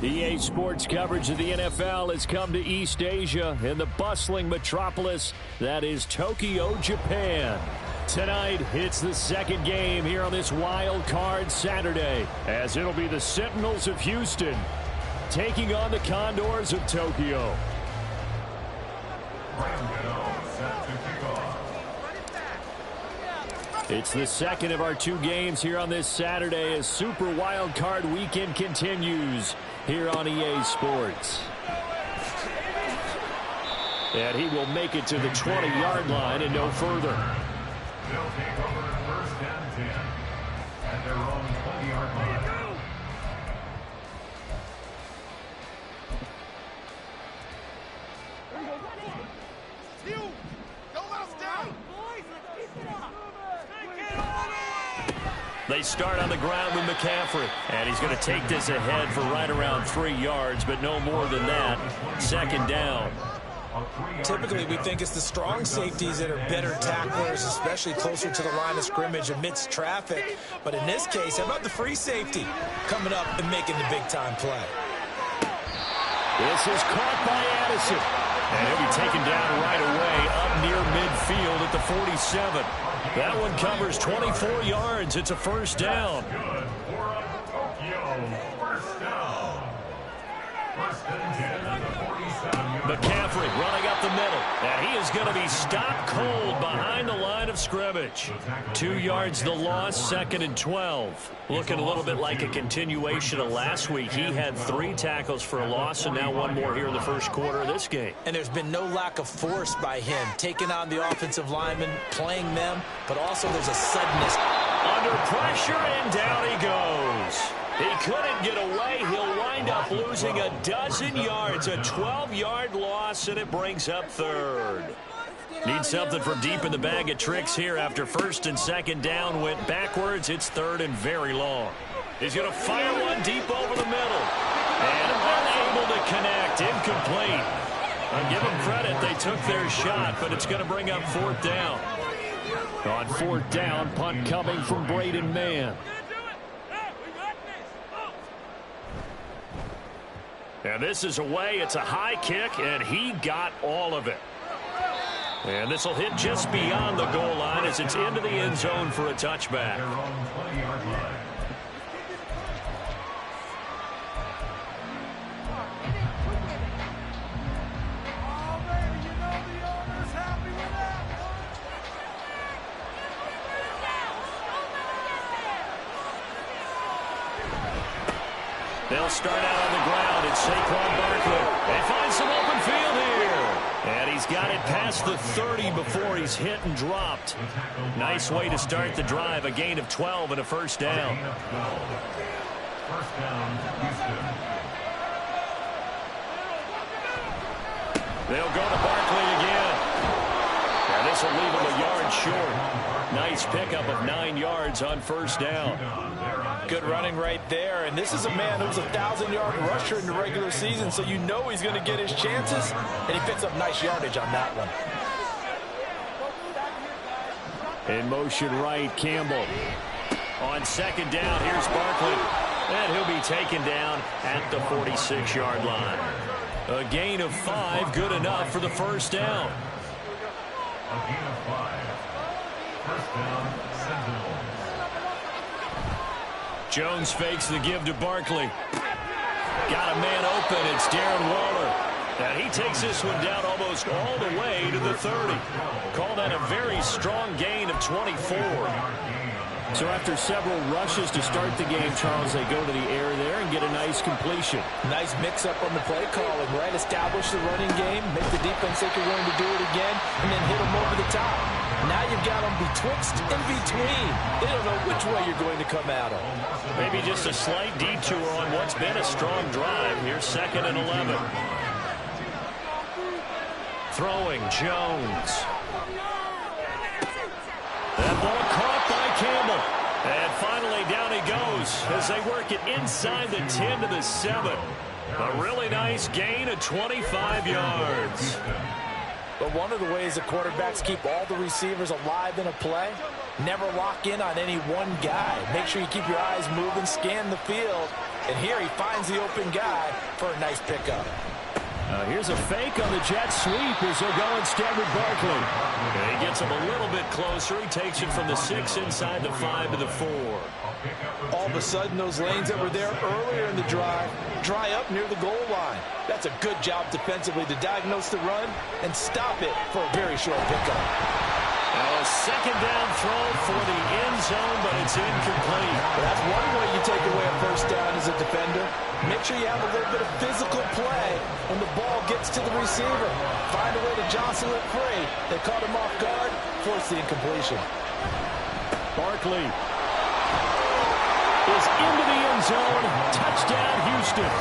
EA Sports coverage of the NFL has come to East Asia in the bustling metropolis that is Tokyo, Japan. Tonight, it's the second game here on this wild card Saturday, as it'll be the Sentinels of Houston taking on the Condors of Tokyo. It's the second of our two games here on this Saturday as Super Wild Card Weekend continues here on EA Sports. And he will make it to the 20-yard line and no further. They'll take over first and 10 at their own 20-yard line. They start on the ground with McCaffrey, and he's going to take this ahead for right around 3 yards, but no more than that. Second down. Typically, we think it's the strong safeties that are better tacklers, especially closer to the line of scrimmage amidst traffic. But in this case, how about the free safety coming up and making the big-time play? This is caught by Addison, and he'll be taken down right away up near midfield at the 47. That one covers 24 yards. It's a first down. McCaffrey running up the middle, and he is going to be stopped cold behind the line of scrimmage. 2 yards the loss, second and 12. Looking a little bit like a continuation of last week. He had 3 tackles for a loss, and now one more here in the first quarter of this game. And there's been no lack of force by him, taking on the offensive linemen, playing them, but also there's a suddenness. Under pressure, and down he goes. He couldn't get away. He'll wind up losing a dozen yards, a 12-yard loss, and it brings up third. Need something from deep in the bag of tricks here after first and second down went backwards. It's third and very long. He's going to fire one deep over the middle. And unable to connect. Incomplete. I'll give them credit. They took their shot, but it's going to bring up fourth down. On fourth down, punt coming from Braden Mann. And this is away. It's a high kick, and he got all of it. And this will hit just beyond the goal line as it's into the end zone for a touchback. They'll start out on the ground. It's Saquon Barkley. They find some open field here. And he's got it past the 30 before he's hit and dropped. Nice way to start the drive. A gain of 12 and a first down. First down, Houston. They'll go to Barkley again. And this will leave him a yard short. Nice pickup of 9 yards on first down. Good running right there, and this is a man who's a 1,000-yard rusher in the regular season, so you know he's going to get his chances, and he picks up nice yardage on that one. In motion right, Campbell. On second down, here's Barkley, and he'll be taken down at the 46-yard line. A gain of 5, good enough for the first down. A gain of 5. First down, Sentinels. Jones fakes the give to Barkley. Got a man open. It's Darren Waller. And he takes this one down almost all the way to the 30. Call that a very strong gain of 24. So after several rushes to start the game, Charles, they go to the air there and get a nice completion. Nice mix-up on the play calling, right? Establish the running game, make the defense think you're going to do it again, and then hit them over the top. Now you've got them betwixt and between. They don't know which way you're going to come at them. Maybe just a slight detour on what's been a strong drive. Here's second and 11. Throwing, Jones. That ball caught by Campbell. And finally down he goes as they work it inside the 10 to the 7. A really nice gain of 25 yards. But one of the ways the quarterbacks keep all the receivers alive in a play Never lock in on any one guy. Make sure you keep your eyes moving, scan the field. And here he finds the open guy for a nice pickup. Here's a fake on the jet sweep as they'll go instead with Barkley. And he gets him a little bit closer. He takes it from the 6 inside the 5 to the 4. All of a sudden, those lanes that were there earlier in the drive dry up near the goal line. That's a good job defensively to diagnose the run and stop it for a very short pickup. Now a second down throw for the end zone, but it's incomplete. That's one way you take away a first down as a defender. Make sure you have a little bit of physical play when the ball gets to the receiver. Find a way to jostle it free. They caught him off guard, force the incompletion. Barkley is into the end zone. Touchdown, Houston.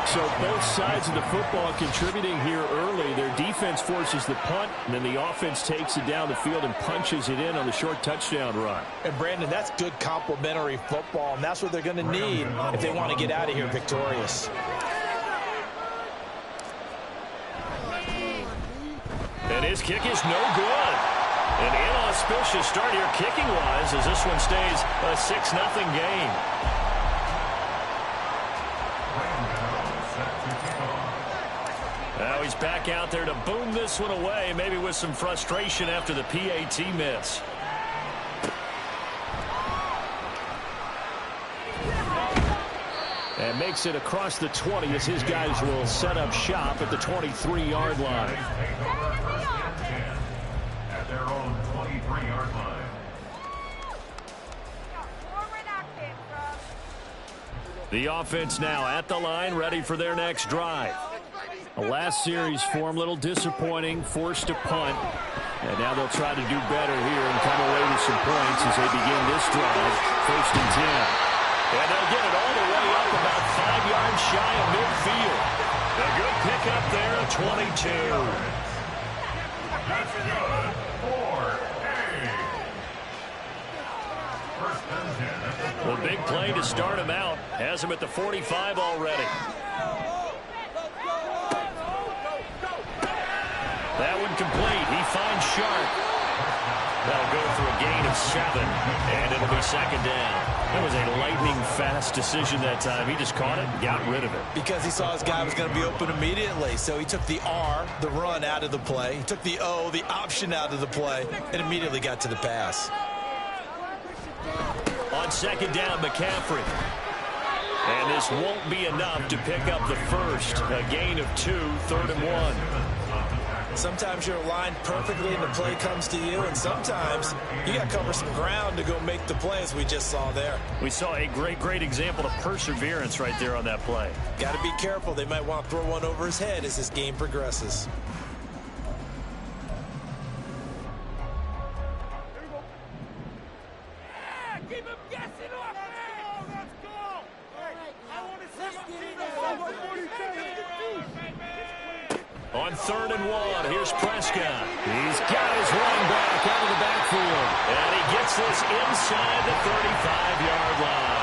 So both sides of the football contributing here early. Their defense forces the punt, and then the offense takes it down the field and punches it in on the short touchdown run. And, Brandon, that's good complementary football, and that's what they're going to need if they want to get out of here victorious. And his kick is no good. An inauspicious start here kicking-wise as this one stays a 6-0 game. Now he's back out there to boom this one away, maybe with some frustration after the PAT miss. And makes it across the 20 as his guys will set up shop at the 23-yard line. At their own 23-yard line. The offense now at the line, ready for their next drive. The last series form, a little disappointing, forced to punt. And now they'll try to do better here and come away with some points as they begin this drive. 1st and 10. And they'll get it all the way up about 5 yards shy of midfield. A good pickup there at 22. That's good for a 1st and 10. Well, big play to start him out. Has him at the 45 already. That one complete. He finds Sharp. That'll go for a gain of 7, and it'll be 2nd down. That was a lightning-fast decision that time. He just caught it and got rid of it. Because he saw his guy was going to be open immediately, so he took the R, the run, out of the play. He took the O, the option, out of the play, and immediately got to the pass. On 2nd down, McCaffrey. And this won't be enough to pick up the first. A gain of 2, 3rd and 1. Sometimes you're aligned perfectly and the play comes to you, and sometimes you got to cover some ground to go make the play, as we just saw there. We saw a great example of perseverance right there on that play. Got to be careful. They might want to throw one over his head as this game progresses. On 3rd and 1, here's Prescott. He's got his run back out of the backfield. And he gets this inside the 35-yard line.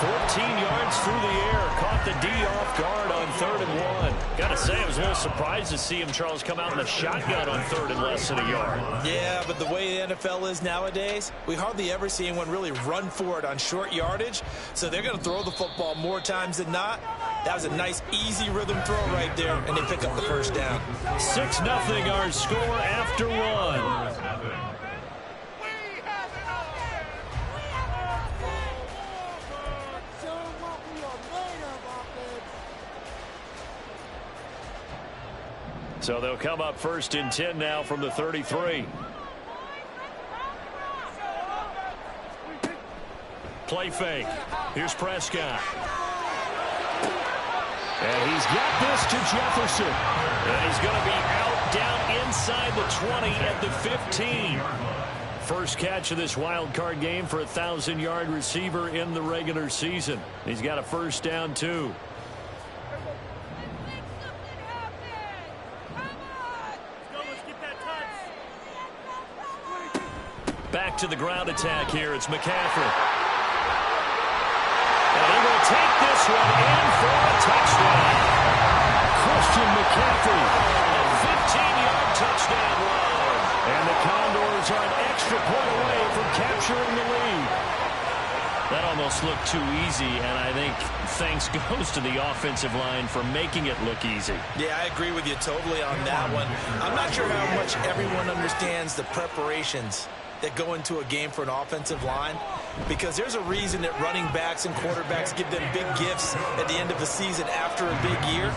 14 yards through the air. Caught the D off guard on 3rd and 1. Got to say, I was a little surprised to see him, Charles, come out in a shotgun on 3rd and less than a yard. Yeah, but the way the NFL is nowadays, we hardly ever see anyone really run for it on short yardage. So they're going to throw the football more times than not. That was a nice, easy rhythm throw right there, and they pick up the first down. 6-0 our score after 1. So they'll come up 1st and 10 now from the 33. Play fake. Here's Prescott. And he's got this to Jefferson. And he's going to be out down inside the 20 at the 15. First catch of this wild card game for a 1,000-yard receiver in the regular season. He's got a first down, too. Back to the ground attack here. It's McCaffrey. And he will take this one in for a touchdown. Christian McCaffrey, a 15-yard touchdown run. And the Condors Broncos are an extra point away from capturing the lead. That almost looked too easy, and I think thanks goes to the offensive line for making it look easy. Yeah, I agree with you totally on that one. I'm not sure how much everyone understands the preparations that go into a game for an offensive line, because there's a reason that running backs and quarterbacks give them big gifts at the end of the season after a big year.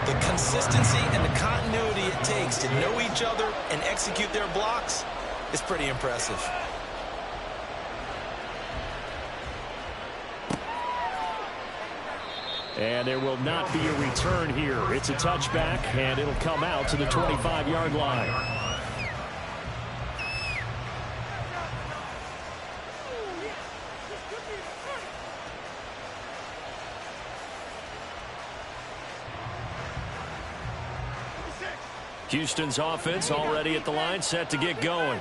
The consistency and the continuity it takes to know each other and execute their blocks is pretty impressive. And there will not be a return here. It's a touchback, and it'll come out to the 25-yard line. Houston's offense already at the line, set to get going.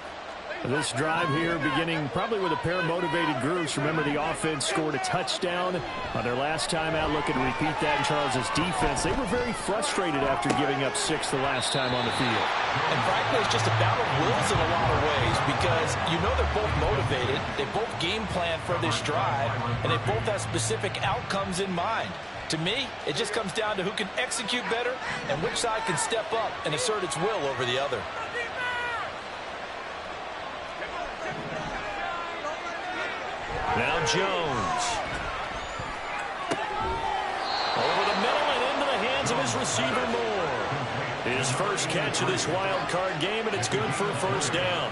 This drive here beginning probably with a pair of motivated groups. Remember, the offense scored a touchdown on their last time out. Looking to repeat that in Charles's defense. They were very frustrated after giving up 6 the last time on the field. And frankly, it's just a battle of wills in a lot of ways, because you know they're both motivated. They both game plan for this drive, and they both have specific outcomes in mind. To me, it just comes down to who can execute better and which side can step up and assert its will over the other. Now Jones. Over the middle and into the hands of his receiver Moore. His first catch of this wild card game, and it's good for a first down.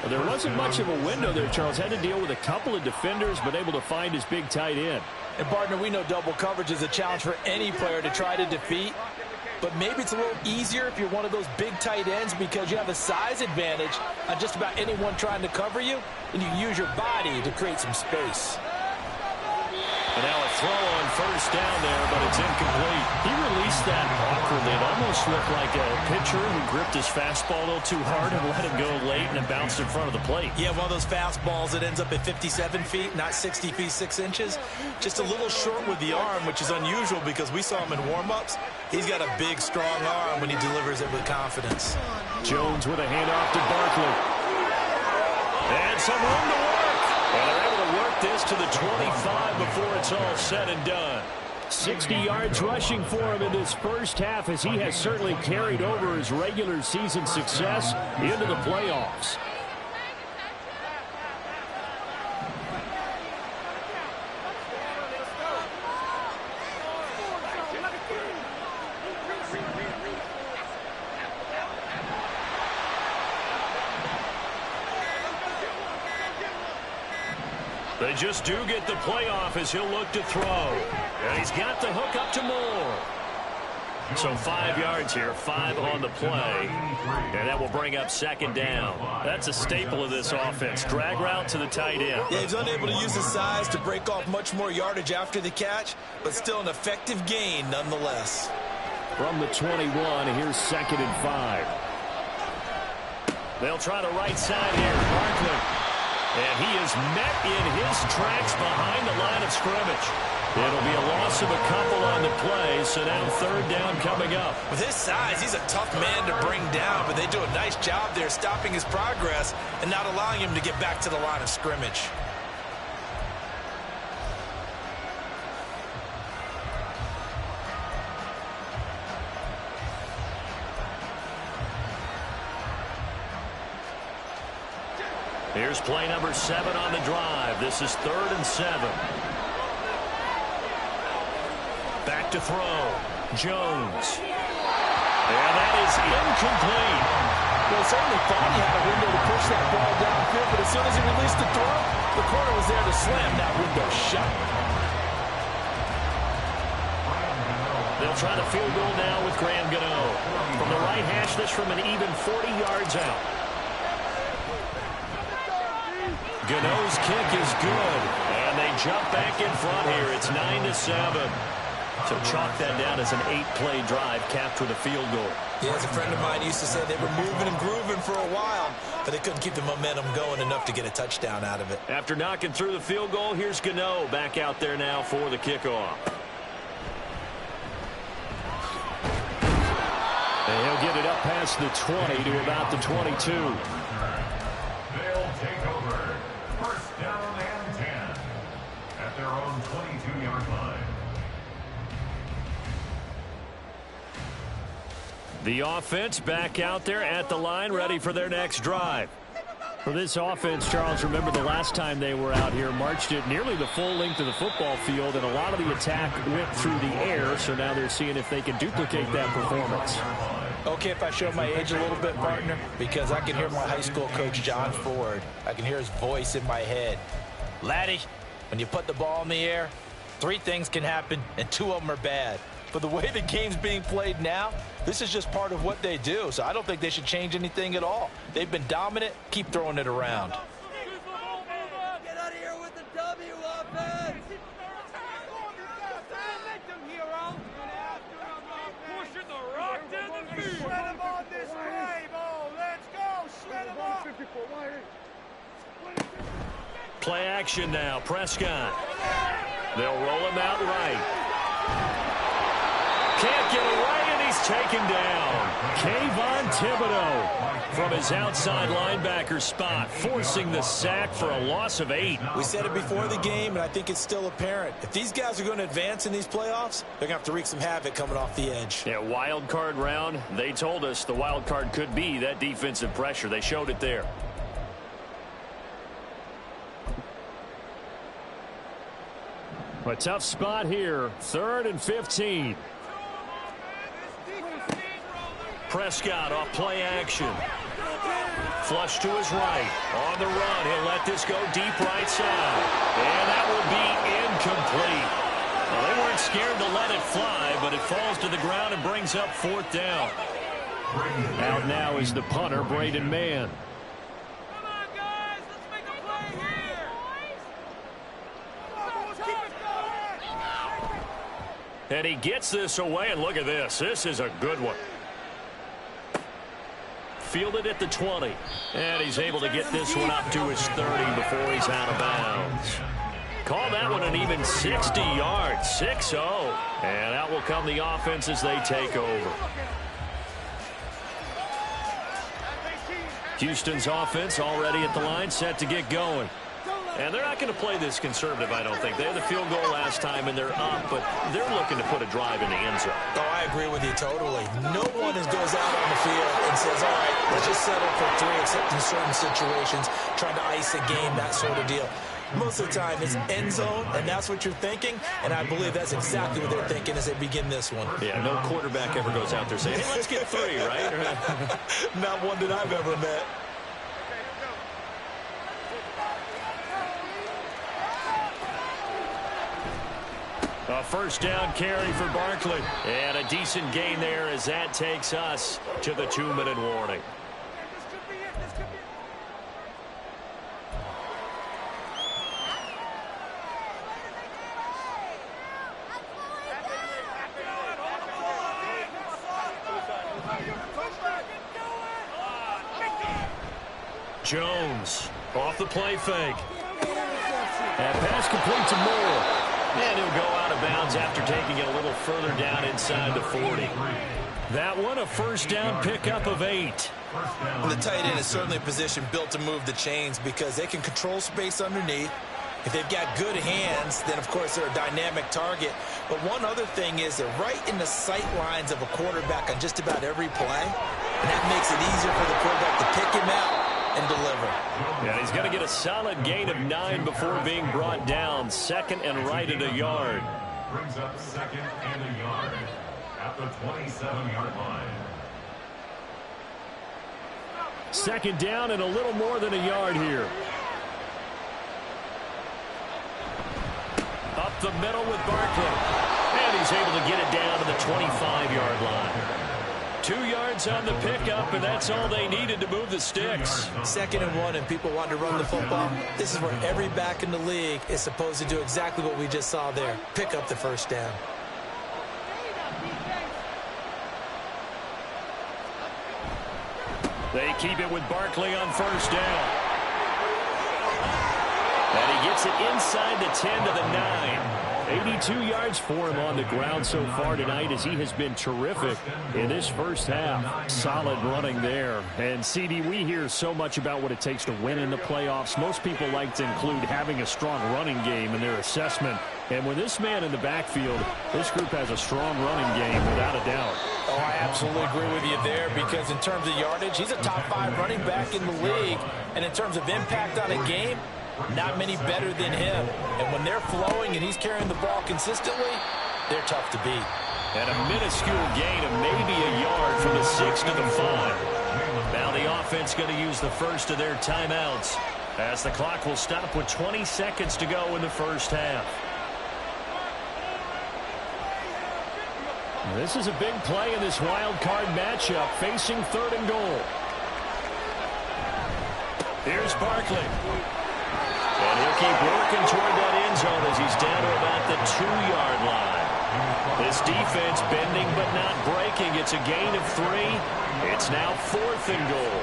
Well, there wasn't much of a window there, Charles. Had to deal with a couple of defenders, but able to find his big tight end. And, partner, we know double coverage is a challenge for any player to try to defeat. But maybe it's a little easier if you're one of those big tight ends, because you have a size advantage on just about anyone trying to cover you, and you use your body to create some space. And now a throw on first down there, but it's incomplete. He released that awkwardly. It almost looked like a pitcher who gripped his fastball a little too hard and let it go late, and it bounced in front of the plate. Yeah, one of those fastballs that ends up at 57 feet, not 60 feet 6 inches. Just a little short with the arm, which is unusual because we saw him in warm-ups. He's got a big, strong arm when he delivers it with confidence. Jones with a handoff to Barkley. And some room to work. And they're able to work this to the 25 before it's all said and done. 60 yards rushing for him in this first half, as he has certainly carried over his regular season success into the playoffs. They just do get the playoff as he'll look to throw. And he's got the hook up to Moore. So 5 yards here, 5 on the play. And that will bring up second down. That's a staple of this offense. Drag route to the tight end. Yeah, he's unable to use his size to break off much more yardage after the catch, but still an effective gain nonetheless. From the 21, here's 2nd and 5. They'll try the right side here. Barkley. And he is met in his tracks behind the line of scrimmage. It'll be a loss of a couple on the play, so now third down coming up. With his size, he's a tough man to bring down, but they do a nice job there stopping his progress and not allowing him to get back to the line of scrimmage. Here's play number 7 on the drive. This is 3rd and 7. Back to throw. Jones. And that is incomplete. Well, he certainly thought he had a window to push that ball downfield, but as soon as he released the throw, the corner was there to slam that window shut. They'll try the field goal now with Graham Gano. From the right hash, this from an even 40 yards out. Gano's kick is good, and they jump back in front here. It's 9-7. So chalk that down as an 8-play drive capped with a field goal. Yeah, as a friend of mine used to say, they were moving and grooving for a while, but they couldn't keep the momentum going enough to get a touchdown out of it. After knocking through the field goal, here's Gano back out there now for the kickoff. And he'll get it up past the 20 to about the 22. The offense back out there at the line, ready for their next drive. For this offense, Charles, remember the last time they were out here, marched it nearly the full length of the football field, and a lot of the attack went through the air, so now they're seeing if they can duplicate that performance. Okay, if I show my age a little bit, partner, because I can hear my high school coach, John Ford. I can hear his voice in my head. Laddie, when you put the ball in the air, 3 things can happen, and 2 of them are bad. But the way the game's being played now, this is just part of what they do. So I don't think they should change anything at all. They've been dominant. Keep throwing it around. Get out of here with the W, offense! Pushing the rock down the field. Shred him on this way, Bo. Let's go. Shred him on. Play action now. Prescott. They'll roll him out right. Can't get away, and he's taken down. Kayvon Thibodeau from his outside linebacker spot, forcing the sack for a loss of 8. We said it before the game, and I think it's still apparent. If these guys are going to advance in these playoffs, they're going to have to wreak some havoc coming off the edge. Yeah, wild card round. They told us the wild card could be that defensive pressure. They showed it there. A tough spot here. 3rd and 15. Prescott off play action. Flush to his right. On the run. He'll let this go deep right side. And that will be incomplete. Well, they weren't scared to let it fly, but it falls to the ground and brings up 4th down. Out now is the punter, Braden Mann. Come on, guys. Let's make a play here. Keep it going. And he gets this away, and look at this. This is a good one. Fielded at the 20. And he's able to get this one up to his 30 before he's out of bounds. Call that one an even 60 yards. 6-0. And out will come the offense as they take over. Houston's offense already at the line, set to get going. And they're not going to play this conservative, I don't think. They had the field goal last time, and they're up, but they're looking to put a drive in the end zone. Oh, I agree with you totally. No one goes out on the field and says, all right, let's just settle for 3, except in certain situations, trying to ice a game, that sort of deal. Most of the time, it's end zone, and that's what you're thinking, and I believe that's exactly what they're thinking as they begin this one. Yeah, no quarterback ever goes out there saying, hey, let's get 3, right? Not one that I've ever met. A 1st down carry for Barkley. And a decent gain there as that takes us to the 2-minute warning. This could be it. This could be it. Jones off the play fake. And pass complete to Moore. And he'll go out of bounds after taking it a little further down inside the 40. That one, a 1st down pickup of 8. And the tight end is certainly a position built to move the chains because they can control space underneath. If they've got good hands, then, of course, they're a dynamic target. But one other thing is they're right in the sight lines of a quarterback on just about every play. And that makes it easier for the quarterback to pick him out and deliver. Yeah, he's going to get a solid gain of 9 before being brought down. 2nd and right at a yard. Brings up 2nd and a yard at the 27-yard line. 2nd down and a little more than a yard here. Up the middle with Barkley. And he's able to get it down to the 25-yard line. 2 yards on the pickup, and that's all they needed to move the sticks. 2nd and 1, and people want to run the football. This is where every back in the league is supposed to do exactly what we just saw there. Pick up the 1st down. They keep it with Barkley on 1st down. And he gets it inside the 10 to the 9. 82 yards for him on the ground so far tonight, as he has been terrific in this first half. Solid running there. And CD, we hear so much about what it takes to win in the playoffs. Most people like to include having a strong running game in their assessment. And with this man in the backfield, this group has a strong running game without a doubt. Oh, I absolutely agree with you there, because in terms of yardage, he's a top 5 running back in the league. And in terms of impact on a game, not many better than him. And when they're flowing and he's carrying the ball consistently, they're tough to beat. And a minuscule gain of maybe a yard from the 6 to the 5. Now the offense going to use the first of their timeouts, as the clock will stop with 20 seconds to go in the first half. This is a big play in this wild card matchup, facing 3rd and goal. Here's Barkley. And he'll keep working toward that end zone as he's down to about the 2-yard line. This defense bending but not breaking. It's a gain of 3. It's now 4th and goal.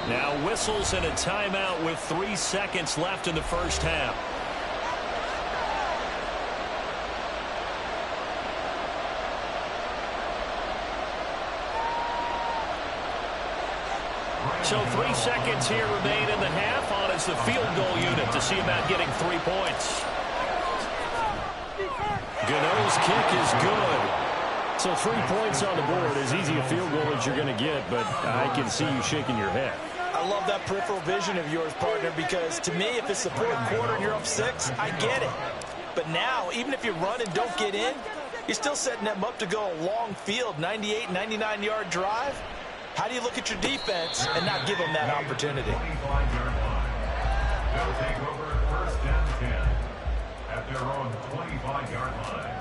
Now whistles and a timeout with 3 seconds left in the first half. So 3 seconds here remain in the half. On is the field goal unit to see about getting 3 points. Gano's kick is good. So 3 points on the board, as easy a field goal as you're going to get, but I can see you shaking your head. I love that peripheral vision of yours, partner, because to me, if it's the 4th quarter and you're up 6, I get it. But now, even if you run and don't get in, you're still setting them up to go a long field, 98, 99-yard drive. How do you look at your defense and not give them that opportunity? They'll take over 1st and 10 at their own 25-yard line.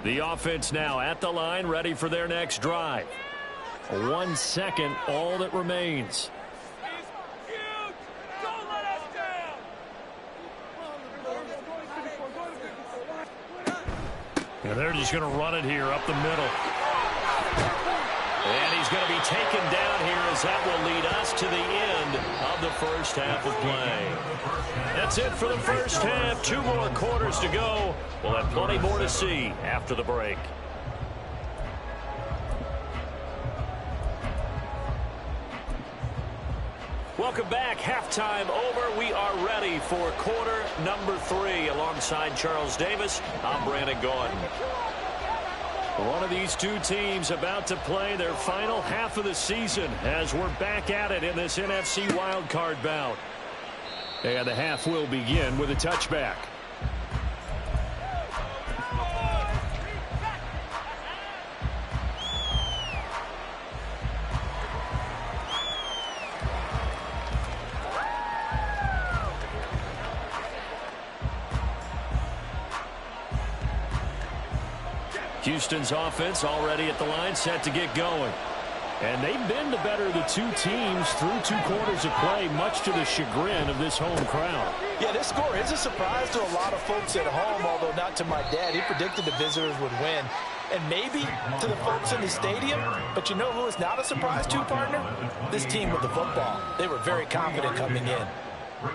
The offense now at the line, ready for their next drive. 1 second, all that remains. And they're just going to run it here up the middle. And he's going to be taken down here, as that will lead us to the end of the first half of play. That's it for the first half. 2 more quarters to go. We'll have plenty more to see after the break. Welcome back. Halftime over. We are ready for quarter number 3. Alongside Charles Davis, I'm Brandon Gordon. One of these two teams about to play their final half of the season, as we're back at it in this NFC wildcard bout. And the half will begin with a touchback. Houston's offense already at the line, set to get going. And they've been the better of the two teams through 2 quarters of play, much to the chagrin of this home crowd. Yeah, this score is a surprise to a lot of folks at home, although not to my dad. He predicted the visitors would win. And maybe to the folks in the stadium, but you know who is not a surprise to, partner? This team with the football. They were very confident coming in.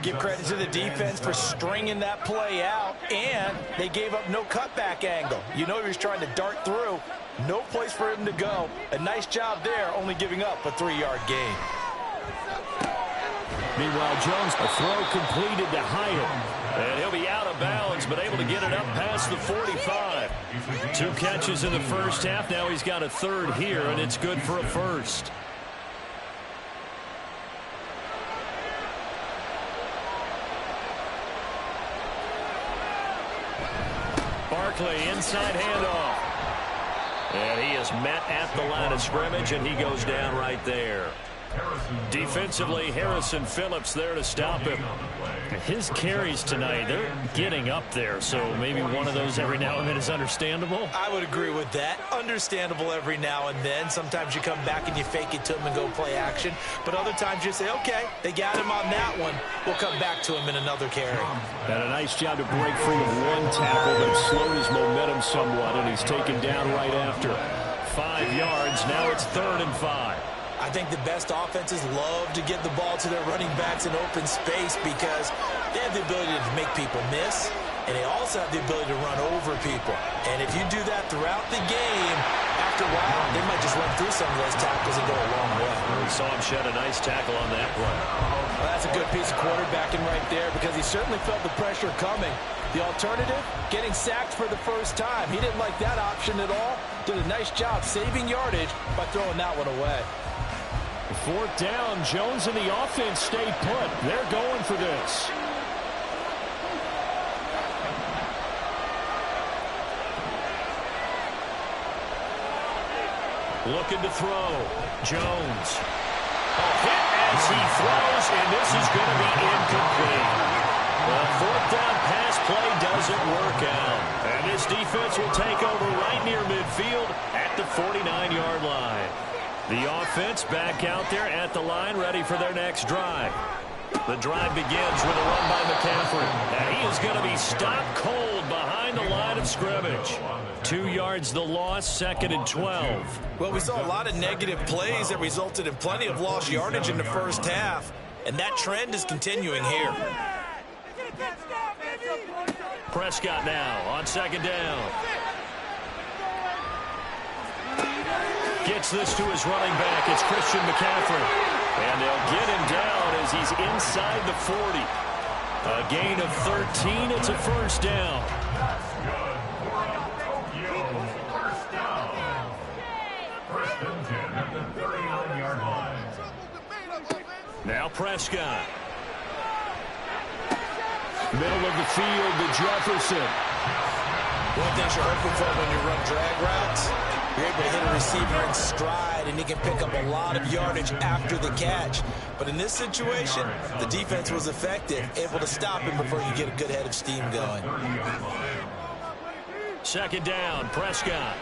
Give credit to the defense for stringing that play out, and they gave up no cutback angle. You know he was trying to dart through. No place for him to go. A nice job there, only giving up a 3-yard gain. Meanwhile, Jones, a throw completed to Hyatt. And he'll be out of bounds, but able to get it up past the 45. 2 catches in the first half. Now he's got a 3rd here, and it's good for a 1st. Barkley, inside handoff. And he is met at the line of scrimmage, and he goes down right there. Defensively, Harrison Phillips there to stop him. His carries tonight, they're getting up there, so maybe one of those every now and then is understandable. I would agree with that. Understandable every now and then. Sometimes you come back and you fake it to him and go play action. But other times you say, okay, they got him on that one. We'll come back to him in another carry. And a nice job to break free of 1 tackle that slowed his momentum somewhat, and he's taken down right after. 5 yards. Now it's 3rd and 5. I think the best offenses love to get the ball to their running backs in open space because they have the ability to make people miss, and they also have the ability to run over people. And if you do that throughout the game, after a while, they might just run through some of those tackles and go a long way. We saw him shed a nice tackle on that play. Well, that's a good piece of quarterbacking right there because he certainly felt the pressure coming. The alternative, getting sacked for the first time. He didn't like that option at all. Did a nice job saving yardage by throwing that one away. Fourth down, Jones and the offense stay put. They're going for this. Looking to throw. Jones. A hit as he throws, and this is going to be incomplete. The fourth down pass play doesn't work out. And this defense will take over right near midfield at the 49-yard line. The offense back out there at the line, ready for their next drive. The drive begins with a run by McCaffrey. And he is going to be stopped cold behind the line of scrimmage. 2 yards the loss, 2nd and 12. Well, we saw a lot of negative plays that resulted in plenty of lost yardage in the first half. And that trend is continuing here. Prescott now on 2nd down. Gets this to his running back. It's Christian McCaffrey. And they'll get him down as he's inside the 40. A gain of 13. It's a first down. Now Prescott. Middle of the field to Jefferson. One thing you're hoping for when you run drag routes, you're able to hit a receiver in stride, and he can pick up a lot of yardage after the catch. But in this situation, the defense was effective, able to stop him before you get a good head of steam going. 2nd down, Prescott.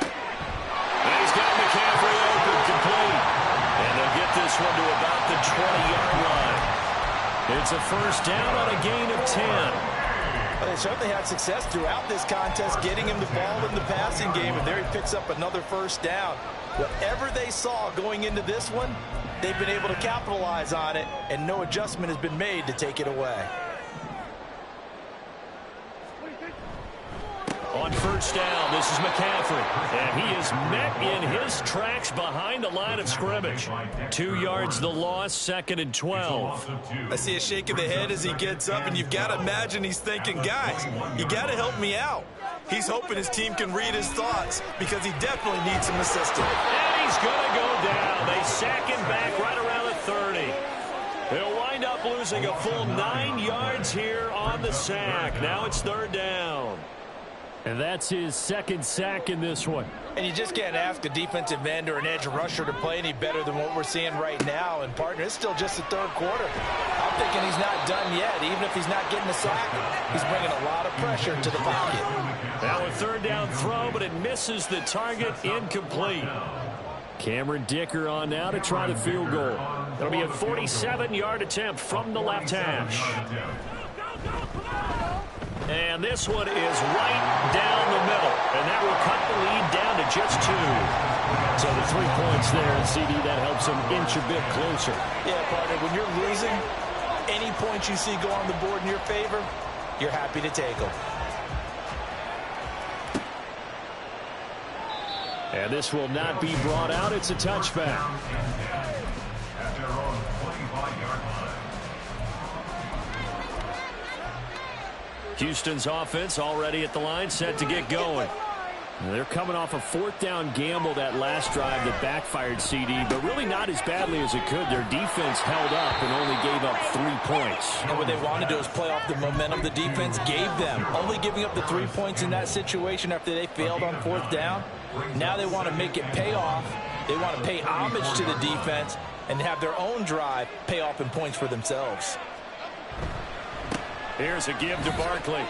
And he's got McCaffrey open, complete. And they'll get this one to about the 20-yard line. It's a first down on a gain of 10. Well, they certainly had success throughout this contest, getting him the ball in the passing game, and there he picks up another first down. Whatever they saw going into this one, they've been able to capitalize on it, and no adjustment has been made to take it away. On first down, this is McCaffrey. And he is met in his tracks behind the line of scrimmage. 2 yards the loss, 2nd and 12. I see a shake of the head as he gets up, and you've got to imagine he's thinking, guys, you got to help me out. He's hoping his team can read his thoughts because he definitely needs some assistance. And he's going to go down. They sack him back right around the 30. They'll wind up losing a full 9 yards here on the sack. Now it's 3rd down. And that's his 2nd sack in this one. And you just can't ask a defensive end or an edge rusher to play any better than what we're seeing right now. And, partner, it's still just the 3rd quarter. I'm thinking he's not done yet. Even if he's not getting a sack, he's bringing a lot of pressure to the pocket. Now a 3rd down throw, but it misses the target, incomplete. Cameron Dicker on now to try the field goal. It'll be a 47-yard attempt from the left hash. And this one is right down the middle. And that will cut the lead down to just 2. So the 3 points there, and CD, that helps them inch a bit closer. Yeah, partner, when you're losing, any points you see go on the board in your favor, you're happy to take them. And this will not be brought out. It's a touchback. At their own 25-yard line. Houston's offense already at the line, set to get going. They're coming off a 4th down gamble that last drive that backfired, CD, but really not as badly as it could. Their defense held up and only gave up 3 points. And what they want to do is play off the momentum the defense gave them. Only giving up the 3 points in that situation after they failed on 4th down. Now they want to make it pay off. They want to pay homage to the defense and have their own drive pay off in points for themselves. Here's a give to Barkley.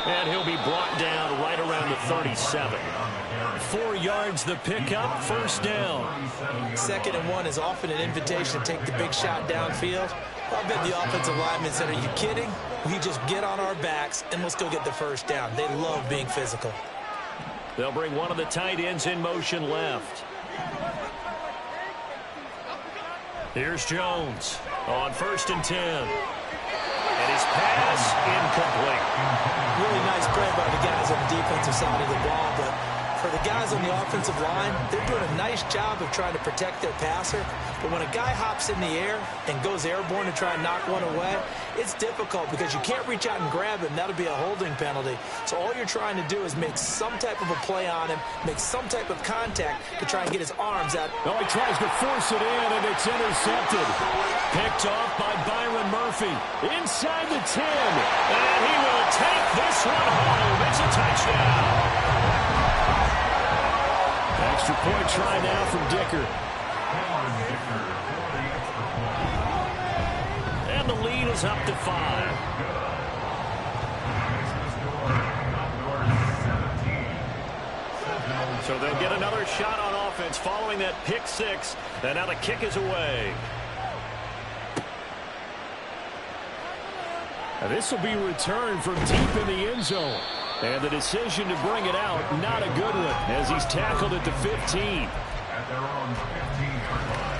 And he'll be brought down right around the 37. 4 yards the pickup, first down. 2nd and 1 is often an invitation to take the big shot downfield. I bet the offensive linemen said, are you kidding? We just get on our backs and let's go get the first down. They love being physical. They'll bring one of the tight ends in motion left. Here's Jones on 1st and 10. And his pass incomplete. Really nice play by the guys on the defensive side of the ball, but for the guys on the offensive line, they're doing a nice job of trying to protect their passer. But when a guy hops in the air and goes airborne to try and knock one away, it's difficult because you can't reach out and grab him. That'll be a holding penalty. So all you're trying to do is make some type of a play on him, make some type of contact to try and get his arms out. Oh, he tries to force it in, and it's intercepted. Picked off by Byron Murphy. Inside the 10. And he will take this one home. It's a touchdown. Extra point try now from Dicker. And the lead is up to 5. So they'll get another shot on offense following that pick 6. And now the kick is away. Now this will be returned from deep in the end zone. And the decision to bring it out, not a good one, as he's tackled at the 15. At their own 15-yard line.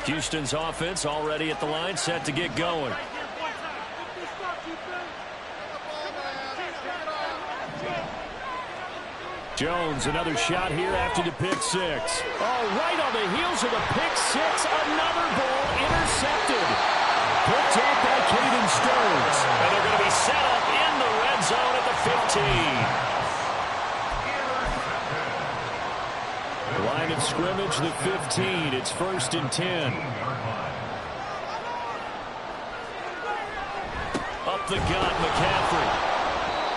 Houston's offense already at the line, set to get going. Jones, another shot here after the pick 6. Oh, right on the heels of the pick 6, another ball intercepted. Picked up by Caden Stearns. And they're going to be set up in the red zone at the 15. Line of scrimmage, the 15. It's 1st and 10. Up the gut, McCaffrey.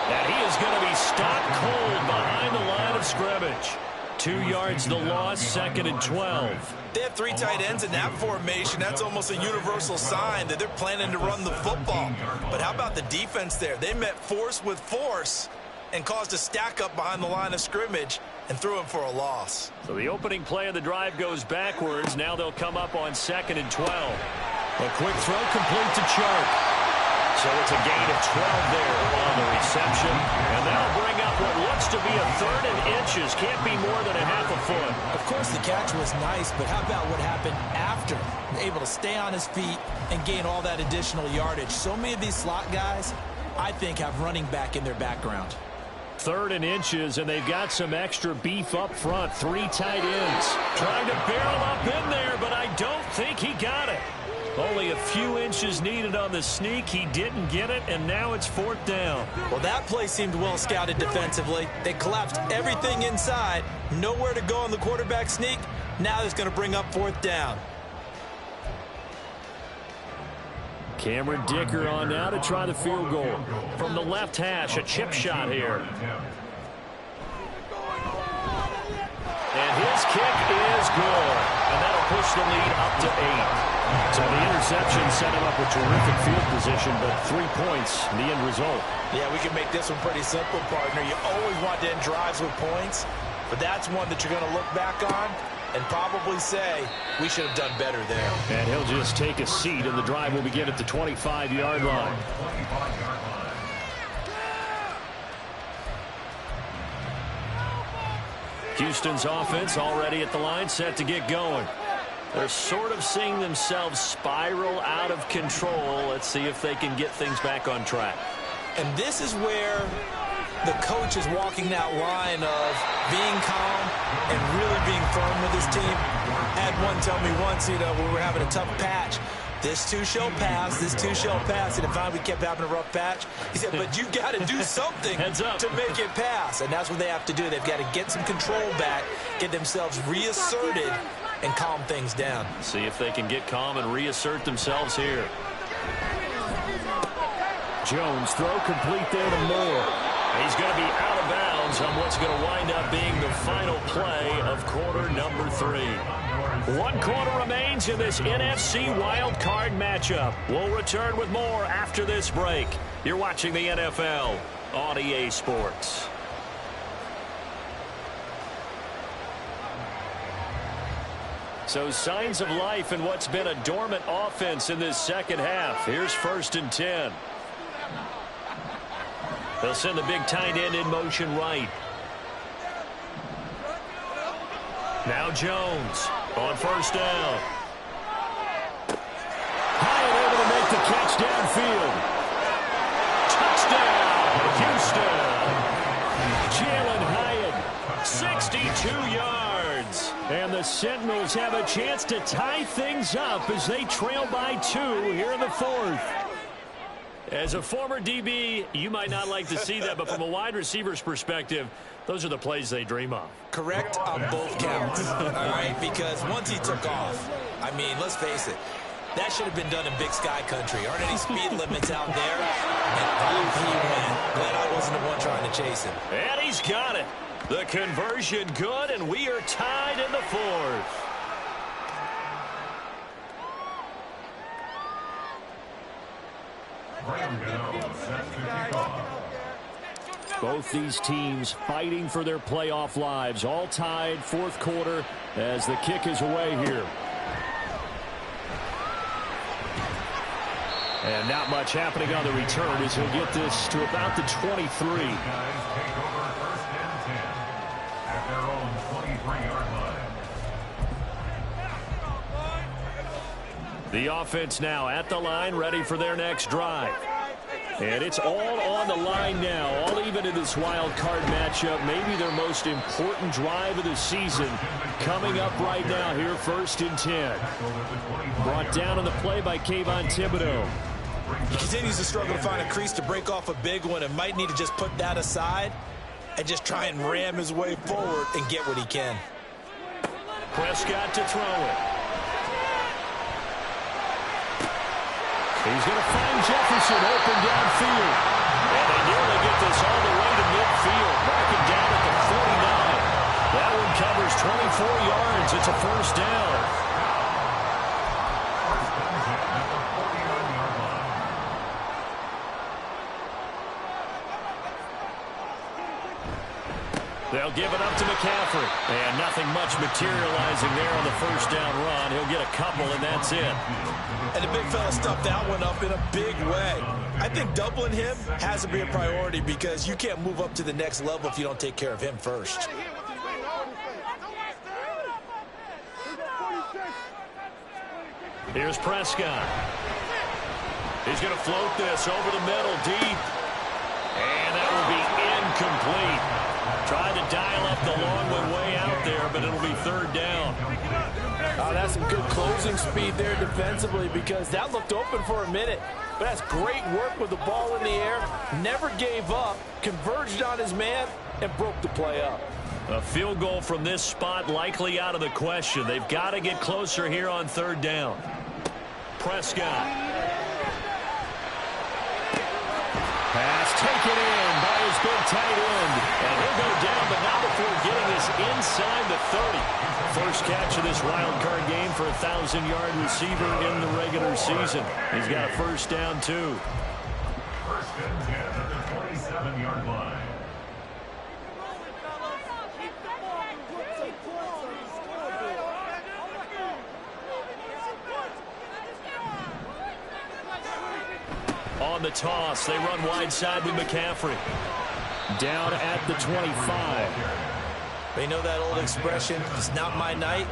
And he is going to be stopped cold behind the line of scrimmage. 2 yards the loss, 2nd and 12. They have 3 tight ends in that formation. That's almost a universal sign that they're planning to run the football. But how about the defense there? They met force with force and caused a stack up behind the line of scrimmage and threw him for a loss. So the opening play of the drive goes backwards. Now they'll come up on 2nd and 12. A quick throw complete to Chark. So it's a gain of 12 there on the reception. And that'll bring up what looks to be a 3rd and inches. Can't be more than a half a foot. Of course, the catch was nice, but how about what happened after? Able to stay on his feet and gain all that additional yardage. So many of these slot guys, I think, have running back in their background. 3rd and inches, and they've got some extra beef up front. 3 tight ends. Trying to barrel up in there, but I don't think he got it. Only a few inches needed on the sneak. He didn't get it, and now it's 4th down. Well, that play seemed well scouted defensively. They collapsed everything inside. Nowhere to go on the quarterback sneak. Now it's going to bring up 4th down. Cameron Dicker on now to try the field goal. From the left hash, a chip shot here. And his kick is good. And that'll push the lead up to 8. So the interception set him up with terrific field position, but 3 points, the end result. Yeah, we can make this one pretty simple, partner. You always want to end drives with points, but that's one that you're going to look back on and probably say, we should have done better there. And he'll just take a seat, and the drive will begin at the 25-yard line. Houston's offense already at the line, set to get going. They're sort of seeing themselves spiral out of control. Let's see if they can get things back on track. And this is where the coach is walking that line of being calm and really being firm with his team. I had one tell me once, when we were having a tough patch, this too shall pass, this too shall pass. And if we kept having a rough patch, he said, but you got to do something to make it pass. And that's what they have to do. They've got to get some control back, get themselves reasserted, and calm things down. See if they can get calm and reassert themselves here. Jones, throw complete there to Moore. He's going to be out of bounds on what's going to wind up being the final play of quarter number 3. 1 quarter remains in this NFC Wild Card matchup. We'll return with more after this break. You're watching the NFL on EA Sports. So signs of life in what's been a dormant offense in this second half. Here's 1st and 10. They'll send the big tight end in motion right. Now Jones on first down. Hyatt able to make the catch downfield. Touchdown, Houston. Jalen Hyatt, 62 yards. And the Sentinels have a chance to tie things up as they trail by 2 here in the fourth. As a former DB, you might not like to see that, but from a wide receiver's perspective, those are the plays they dream of. Correct on both counts, all right? Because once he took off, I mean, let's face it, that should have been done in Big Sky country. Aren't any speed limits out there? And off he went. Glad I wasn't the one trying to chase him. And he's got it. The conversion good, and we are tied in the fourth. Both these teams fighting for their playoff lives. All tied, fourth quarter, as the kick is away here. And not much happening on the return as he'll get this to about the 23. The offense now at the line, ready for their next drive. And it's all on the line now, all even in this wild card matchup. Maybe their most important drive of the season coming up right now here, 1st and 10. Brought down on the play by Kayvon Thibodeau. He continues to struggle to find a crease to break off a big one and might need to just put that aside and just try and ram his way forward and get what he can. Prescott to throw it. He's going to find Jefferson open downfield. And they nearly get this all the way to midfield. Mark it down at the 49. That one covers 24 yards. It's a first down. They'll give it up to McCaffrey. And nothing much materializing there on the first down run. He'll get a couple, and that's it. And the big fella stuffed that one up in a big way. I think doubling him has to be a priority because you can't move up to the next level if you don't take care of him first. Here's Prescott. He's going to float this over the middle deep. And that will be incomplete. Tried to dial up the long one way out there, but it'll be third down. Oh, that's some good closing speed there defensively because that looked open for a minute. But that's great work with the ball in the air. Never gave up, converged on his man, and broke the play up. A field goal from this spot likely out of the question. They've got to get closer here on third down. Prescott. Pass taken in by his big tight end. And he'll go down, but not before getting this inside the 30. First catch of this wild card game for a 1,000-yard receiver in the regular season. He's got a first down, too. First and 10 at the 27-yard line. On the toss, they run wide side with McCaffrey. Down at the 25. They know that old expression, it's not my night.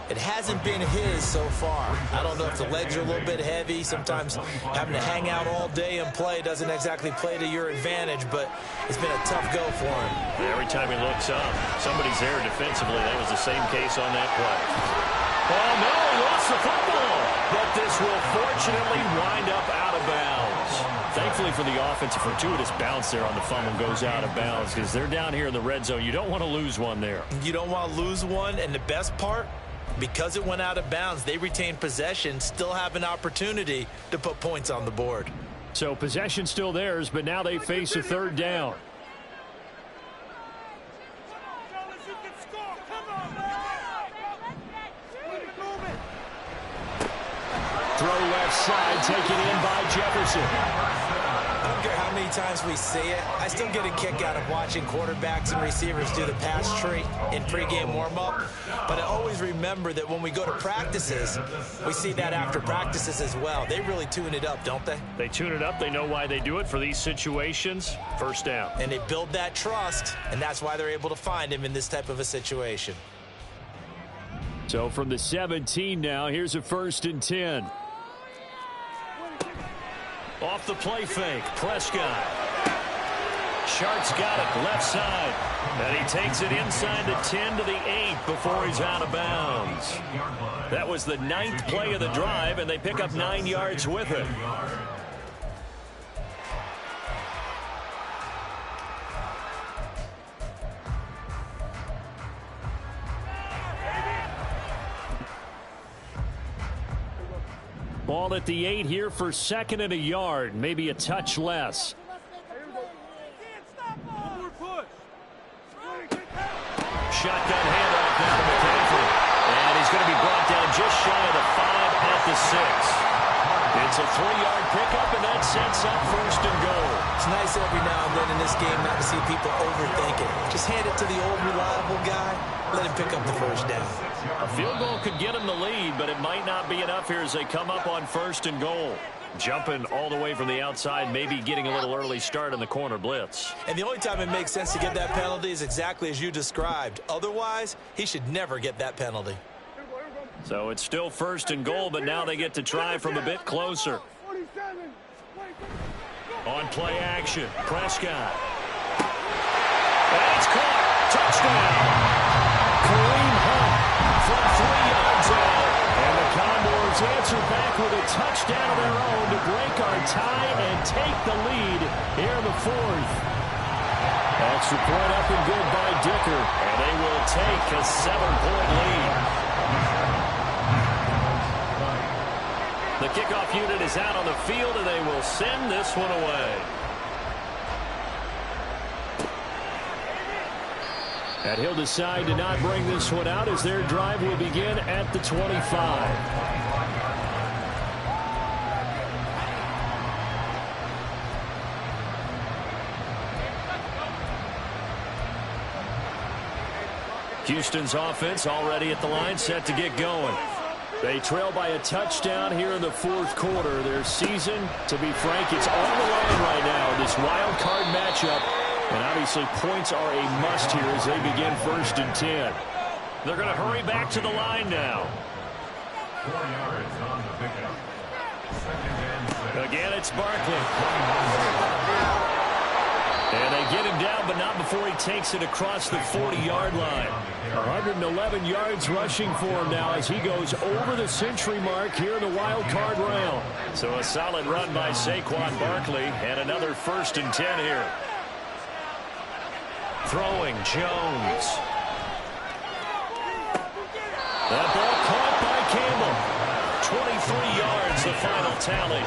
It hasn't been his so far. I don't know if the legs are a little bit heavy. Sometimes having to hang out all day and play doesn't exactly play to your advantage, but it's been a tough go for him. Every time he looks up, somebody's there defensively. That was the same case on that play. Oh, no, he lost the football. But this will fortunately wind up out of bounds. Thankfully for the offense, a fortuitous bounce there on the fumble goes out of bounds because they're down here in the red zone. You don't want to lose one there. You don't want to lose one, and the best part, because it went out of bounds, they retained possession, still have an opportunity to put points on the board. So possession still theirs, but now they face a third down. Throw left side, taken in by Jefferson. I don't care how many times we see it. I still get a kick out of watching quarterbacks and receivers do the pass tree in pregame warm-up. But I always remember that when we go to practices, we see that after practices as well. They really tune it up, don't they? They tune it up. They know why they do it for these situations. First down. And they build that trust, and that's why they're able to find him in this type of a situation. So from the 17 now, here's a 1st and 10. Off the play fake, Prescott. Sharp's got it, left side. And he takes it inside the 10 to the 8 before he's out of bounds. That was the 9th play of the drive, and they pick up 9 yards with it. Ball at the 8 here for 2nd and a yard, maybe a touch less. Shotgun handoff down to McCaffrey. And he's going to be brought down just shy of the 5 at the 6. It's a 3-yard pickup, and that sets up 1st and goal. It's nice every now and then in this game not to see people overthink it. Just hand it to the old reliable guy. Let him pick up the 1st down. A field goal could get him the lead, but it might not be enough here as they come up on 1st and goal. Jumping all the way from the outside, maybe getting a little early start in the corner blitz. And the only time it makes sense to get that penalty is exactly as you described. Otherwise, he should never get that penalty. So it's still 1st and goal, but now they get to try from a bit closer. On play action, Prescott. That's caught. Touchdown. Kareem Hunt from 3 yards out. And the Condors answer back with a touchdown of their own to break our tie and take the lead here in the 4th. Extra point up and good by Dicker. And they will take a 7-point lead. The kickoff unit is out on the field, and they will send this one away. And he'll decide to not bring this one out as their drive will begin at the 25. Houston's offense already at the line, set to get going. They trail by a touchdown here in the 4th quarter. Their season, to be frank, it's on the line right now in this wild card matchup. And obviously points are a must here as they begin 1st and 10. They're going to hurry back to the line now. 4 yards on the pickup. 2nd and 6. Again, it's Barkley. And they get him down, but not before he takes it across the 40-yard line. 111 yards rushing for him now as he goes over the century mark here in the wild card round. So a solid run by Saquon Barkley, and another 1st and 10 here. Throwing, Jones. That ball caught by Campbell. 23 yards, the final tally.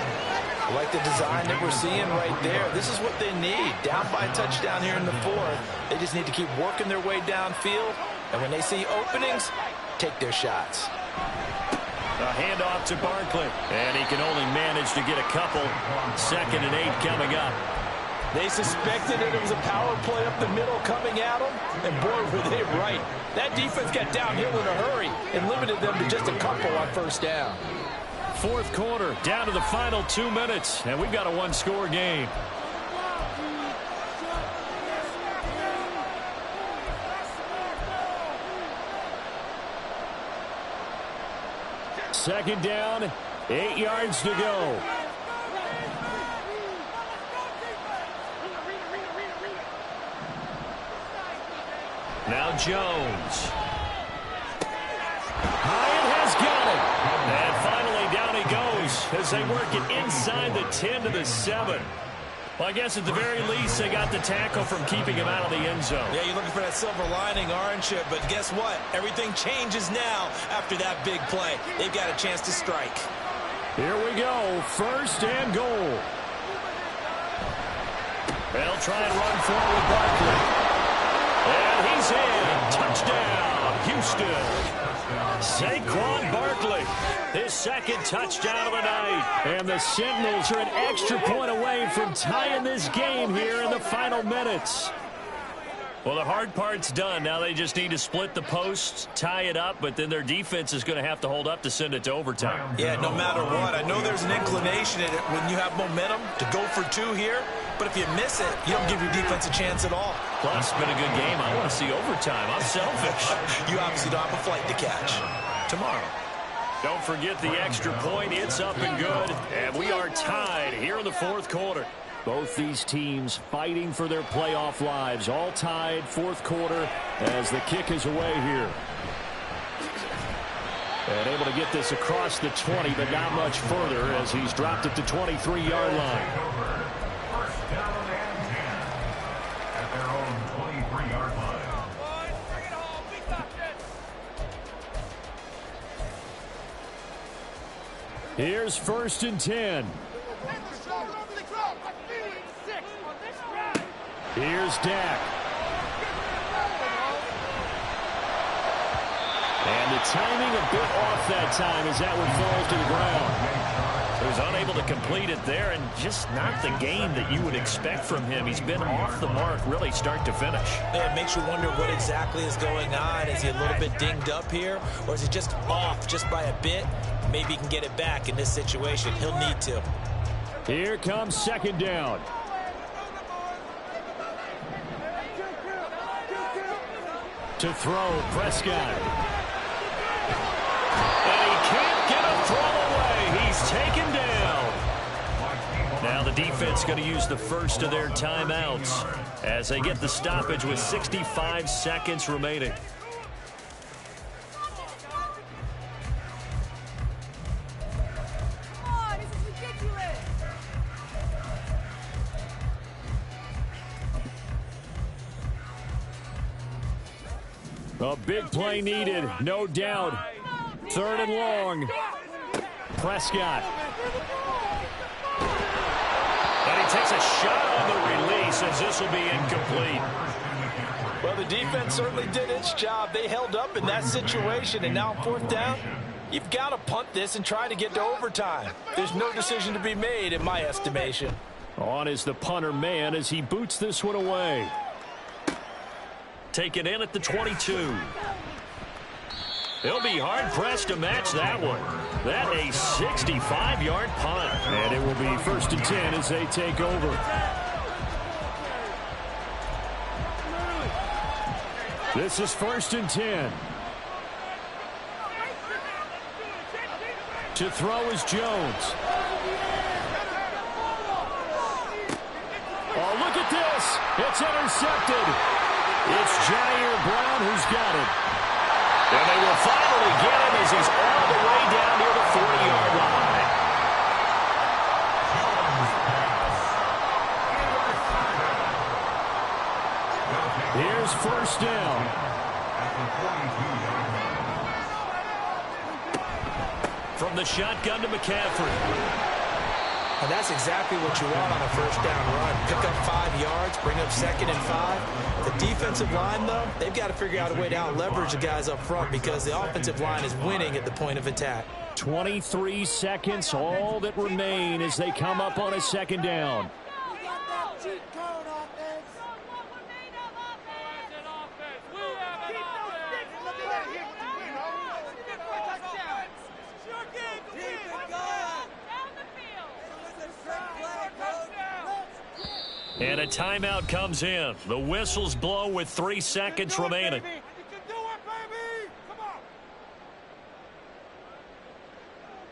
I like the design that we're seeing right there. This is what they need. Down by a touchdown here in the 4th. They just need to keep working their way downfield. And when they see openings, take their shots. A handoff to Barkley. And he can only manage to get a couple. 2nd and 8 coming up. They suspected that it was a power play up the middle coming at them. And boy, were they right. That defense got downhill in a hurry and limited them to just a couple on 1st down. 4th quarter, down to the final 2 minutes, and we've got a 1-score game. Second down, 8 yards to go. Now Jones. Hyatt has got it. And finally down he goes as they work it inside the 10 to the 7. Well, I guess at the very least they got the tackle from keeping him out of the end zone. Yeah, you're looking for that silver lining, aren't you? But guess what? Everything changes now after that big play. They've got a chance to strike. Here we go, 1st and goal. They'll try and run forward Barkley. And he's in. Touchdown, Houston. Saquon Barkley, his 2nd touchdown of the night. And the Sentinels are an extra point away from tying this game here in the final minutes. Well, the hard part's done. Now they just need to split the posts, tie it up, but then their defense is going to have to hold up to send it to overtime. Yeah, no matter what. I know there's an inclination in it when you have momentum to go for 2 here, but if you miss it, you don't give your defense a chance at all. Plus, it's been a good game. I want to see overtime. I'm selfish. You obviously don't have a flight to catch. tomorrow. Don't forget the extra point. It's up and good. And we are tied here in the fourth quarter. Both these teams fighting for their playoff lives. All tied, fourth quarter, as the kick is away here. And able to get this across the 20, but not much further as he's dropped it to 23-yard line. First down and 10 at their own 23-yard line. Here's first and 10. Here's Dak. And the timing a bit off that time as that one falls to the ground. He was unable to complete it there, and just not the game that you would expect from him. He's been off the mark really start to finish. It makes you wonder what exactly is going on. Is he a little bit dinged up here, or is he just off just by a bit? Maybe he can get it back in this situation. He'll need to. Here comes second down. To throw, Prescott. And he can't get a throw away. He's taken down. Now the defense going to use the first of their timeouts as they get the stoppage with 65 seconds remaining. A big play needed, no doubt. Third and long. Prescott. And he takes a shot on the release as this will be incomplete. Well, the defense certainly did its job. They held up in that situation, and now fourth down, you've got to punt this and try to get to overtime. There's no decision to be made in my estimation. On is the punter man as he boots this one away. Taken in at the 22. He'll be hard-pressed to match that one. That a 65-yard punt. And it will be first and 10 as they take over. This is first and 10. To throw is Jones. Oh, look at this. It's intercepted. It's Jair Brown who's got it. And they will finally get him as he's all the way down near the 40-yard line. Here's first down. From the shotgun to McCaffrey. And that's exactly what you want on a first down run. Pick up 5 yards, bring up second and 5. The defensive line, though, they've got to figure out a way to out-leverage the guys up front because the offensive line is winning at the point of attack. 23 seconds, all that remain as they come up on a second down. And a timeout comes in. The whistles blow with 3 seconds remaining.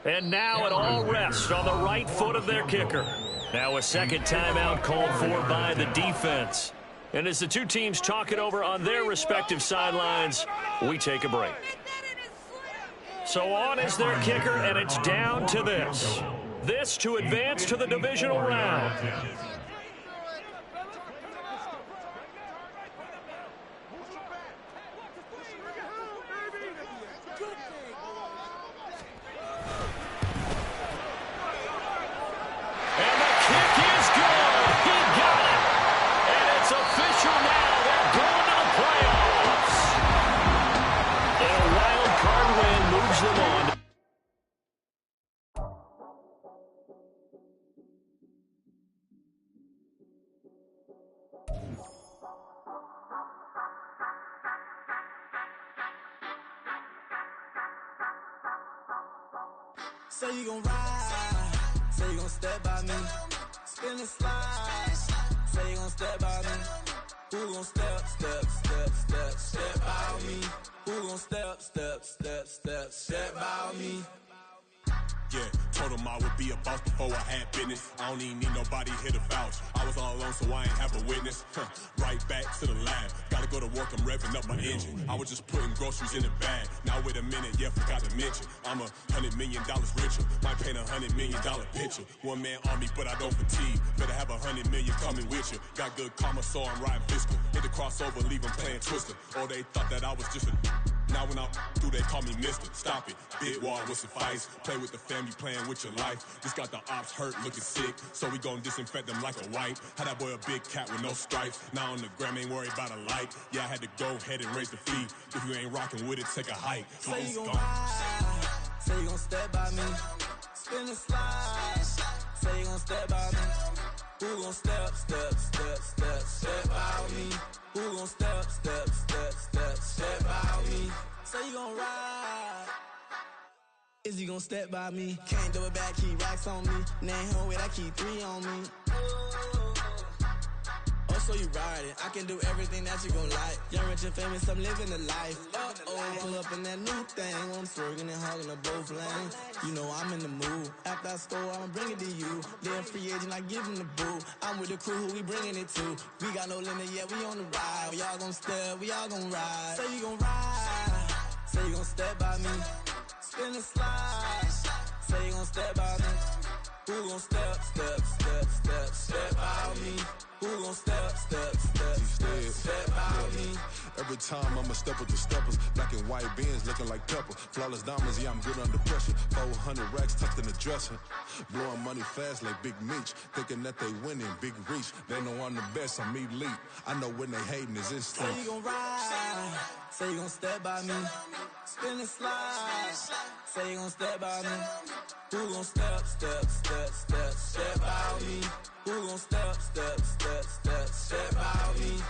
And now it all rests on the right foot of their kicker. Now a second timeout called for by the defense. And as the two teams talk it over on their respective sidelines, we take a break. So on is their kicker, and it's down to this. This to advance to the divisional round. Say you gon' ride, say you gon' step by me, spin the slide, say you gon' step by me, who gon' step by me, who gon' step Told him I would be a boss before I had business. I don't even need nobody here to vouch. I was all alone, so I ain't have a witness. Right back to the lab. Gotta go to work, I'm revving up my engine. I was just putting groceries in the bag. Now wait a minute, yeah, forgot to mention. I'm $100 million richer. Might paint $100 million picture. One man army, but I don't fatigue. Better have $100 million coming with you. Got good karma, so I'm riding fiscal. Hit the crossover, leave them playing Twister. Oh, they thought that I was just a. Now when I'm through, they call me Mister. Stop it. Big wall with suffice. Play with the family, playing with your life. Just got the ops hurt, looking sick. So we gon' disinfect them like a wipe. Had that boy a big cat with no stripes. Now on the gram, ain't worried about a light. Yeah, I had to go ahead and raise the fee. If you ain't rocking with it, take a hike. Say you gon' ride. Say you gon' step by me. Spin the slide. Say you gon' step by me. Who gon' step by me? Who gon' step by me? Say you gon' ride. Is he gon' step by me? Can't do it back, keep racks on me. Name home with I keep 3 on me. Oh, so you riding. I can do everything that you gon' like. Young, rich, and famous, I'm living the life. Uh-oh, pull up in that new thing. I'm swerving and hogging up both lanes. You know I'm in the mood. After I score, I'ma bring it to you. They're a free agent, I give him the boo. I'm with the crew, who we bringing it to. We got no limit, yeah, we on the ride. We all gon' step, we all gon' ride. Say you gon' ride. Say you gon' step by me. Spin the slide. Say you gon' step by me. Who gon' step by me? Who gon' step by me? Every time I'ma step with the steppers. Black and white beans looking like pepper. Flawless diamonds, yeah, I'm good under pressure. 400 racks tucked in the dresser. Blowing money fast like Big Meech. Thinking that they winning, big reach. They know I'm the best, I'm elite. I know when they hating is instinct. Say you gon' ride. Say you gon' step by me. Spin and slide. Say you gon' step by me. Who gon' step by me? Who gon' step by me?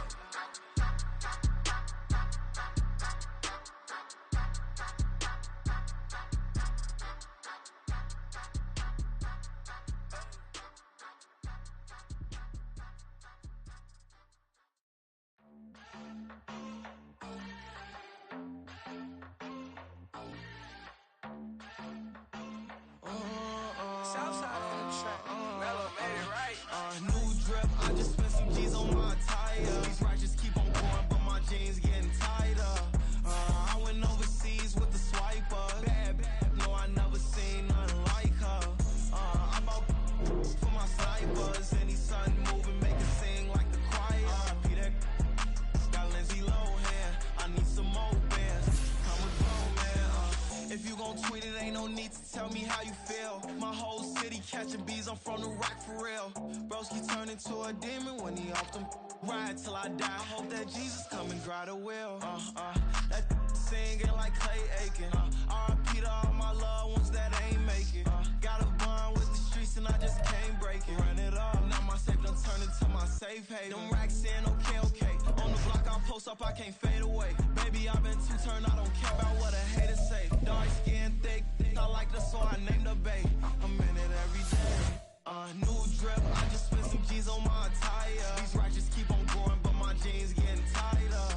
Southside on the track. Mellow made it right. New drip, I just spent some G's on my attire. These righteous keep on going, but my jeans getting tighter. I went overseas with the swiper. Bad, no, I never seen nothing like her. I bought for my snipers. Any sun moving, make it sing like the choir. Peter got Lindsay Lohan. I need some more bands. I'm a grown man. If you gon' tweet it, ain't no need to tell me how you feel. My whole city catching bees, I'm from the rock for real. Broski turned into a demon when he off them. Ride till I die, hope that Jesus come and dry the wheel. That singing like Clay Aiken. R.I.P. to all my loved ones that ain't make it. Got a bond with the streets and I just can't break it. Run it up, now my safe done turned into my safe haven. Them racks in, okay. On the block I post up, I can't fade away. Baby, I've been too turned, I don't care about what a hater say. Dark skin, thick, I like the so I named the babe. I'm in it every day. New drip, I just spent some G's on my attire. These righteous keep on going, but my jeans getting tighter.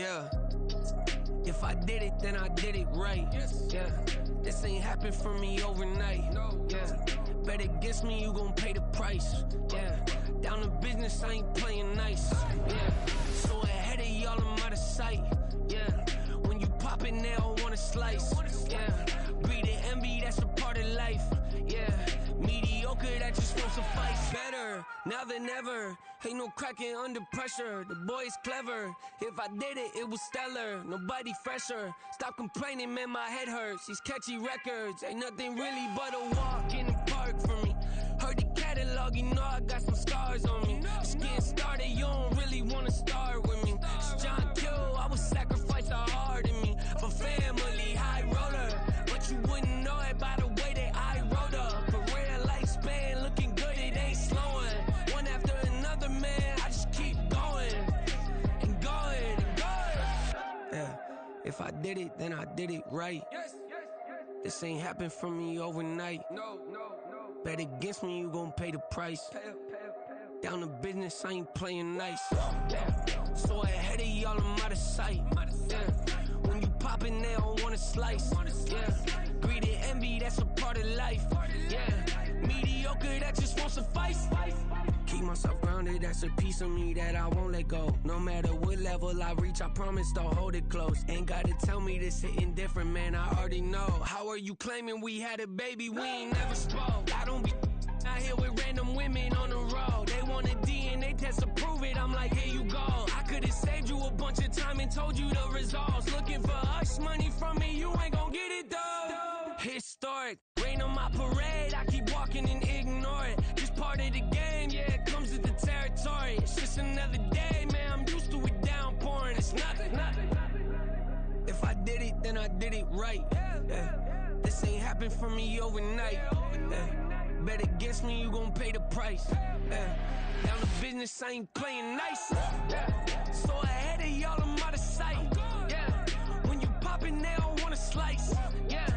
Yeah. If I did it, then I did it right. Yeah. This ain't happened for me overnight. Yeah. Bet against me, you gon' pay the price. Yeah. Down to business, I ain't playing nice. Yeah. So ahead of y'all, I'm out of sight. Yeah. When you pop it, they all wanna slice. Yeah. Greed and envy, that's a part of life. Yeah. Mediocre, that just won't suffice. Better now than ever. Ain't no cracking under pressure. The boy's clever. If I did it, it was stellar. Nobody fresher. Stop complaining, man, my head hurts. These catchy records ain't nothing really but a walk in the park for me. Heard the catalog, you know I got some scars on me. Just getting started, you don't really wanna start with me. It's John Kill, I would sacrifice a heart in me. For family, high roller. But you wouldn't know it by the way that I wrote up. Career lifespan looking good, it ain't slowing. One after another, man, I just keep going. And going, and going. Yeah, if I did it, then I did it right. This ain't happened for me overnight. No. Bet against me, you gon' pay the price. Down to business, I ain't playing nice. Yeah. So ahead of y'all, I'm out of sight. Yeah. When you poppin', they don't wanna slice. Yeah. Greed and envy, that's a part of life. Yeah. Mediocre, that just won't suffice. Keep myself grounded, that's a piece of me that I won't let go. No matter what level I reach, I promise to hold it close. Ain't gotta tell me this hitting different, man, I already know. How are you claiming we had a baby, we ain't never spoke? I don't be out here with random women on the road. They want a DNA test to prove it, I'm like, here you go. I could've saved you a bunch of time and told you the results. Looking for hush money from me, you ain't gon' get it though. Historic, rain on my parade, I keep walking and ignore it. Just part of the game, yeah, it comes with the territory. It's just another day, man, I'm used to it downpouring. It's nothing. If I did it, then I did it right. Yeah. This ain't happened for me overnight. Yeah. Bet against me, you gon' pay the price. Yeah. Down to business, I ain't playing nice. Yeah. So ahead of y'all, I'm out of sight. Yeah. When you poppin', they don't wanna slice. Yeah.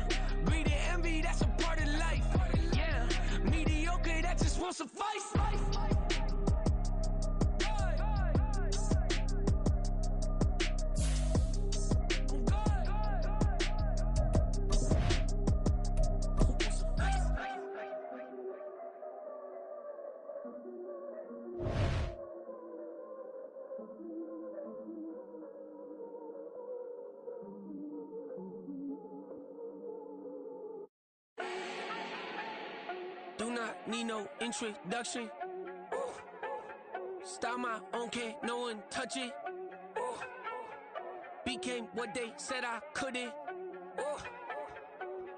Greed and envy, that's a part of life. Yeah. Mediocre, that just won't suffice. Do not need no introduction. Ooh. Start my own, can't no one touch it. Ooh. Became what they said I couldn't. Ooh.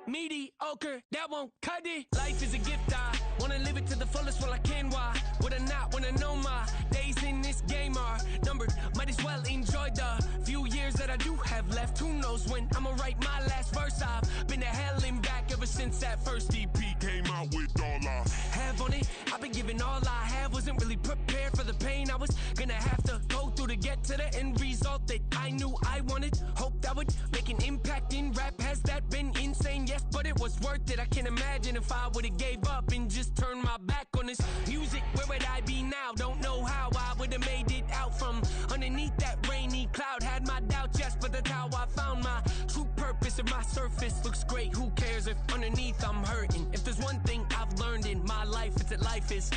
Mediocre, that won't cut it. Life is a gift, I wanna live it to the fullest while I can. Why would I not wanna know my days in this game are numbered? Might as well enjoy the few years that I do have left. Who knows when I'ma write my last verse? I've been to hell and back ever since that first EP came out with all I have on it. I've been giving all I have, wasn't really prepared for the pain I was gonna have to go through to get to the end result that I knew I wanted. Hoped I would make an impact in rap. Has that been insane? Yes, but it was worth it. I can't imagine if I would've gave up and just turned my back on this music. Where would I be now? Don't know how I would've made it out from underneath that rainy cloud. Had my doubts, yes, but that's how I found my true purpose. If my surface looks great, who cares if underneath I'm hurting? If there's one thing I've learned in my life, it's that life is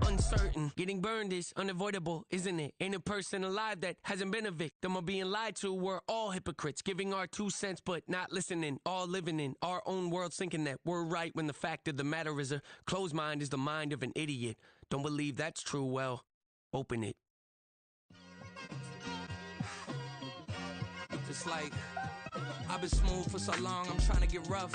uncertain. Getting burned is unavoidable, isn't it? Ain't a person alive that hasn't been a victim of being lied to. We're all hypocrites, giving our 2 cents but not listening. All living in our own world, thinking that we're right when the fact of the matter is a closed mind is the mind of an idiot. Don't believe that's true? Well, open it. It's like I've been smooth for so long, I'm trying to get rough.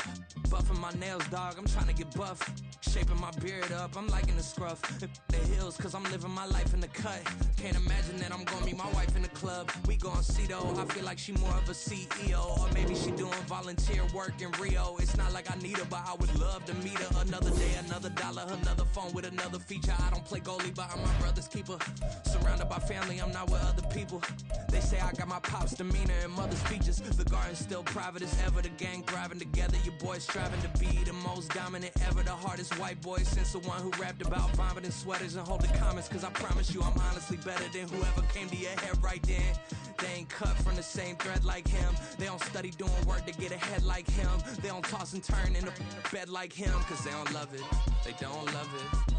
Buffing my nails, dog, I'm trying to get buff. Shaping my beard up, I'm liking the scruff. The heels, cause I'm living my life in the cut. Can't imagine that I'm gonna meet my wife in the club. We gon' see though, I feel like she more of a CEO. Or maybe she doing volunteer work in Rio. It's not like I need her, but I would love to meet her. Another day, another dollar, another phone with another feature. I don't play goalie, but I'm my brother's keeper. Surrounded by family, I'm not with other people. They say I got my pop's demeanor and mother's features. The garden starting still private as ever. The gang thriving together, your boys striving to be the most dominant ever. The hardest white boy since the one who rapped about vomiting sweaters and holding comments. Cause I promise you I'm honestly better than whoever came to your head right then. They ain't cut from the same thread like him. They don't study doing work to get ahead like him. They don't toss and turn in the bed like him. Cause they don't love it. They don't love it.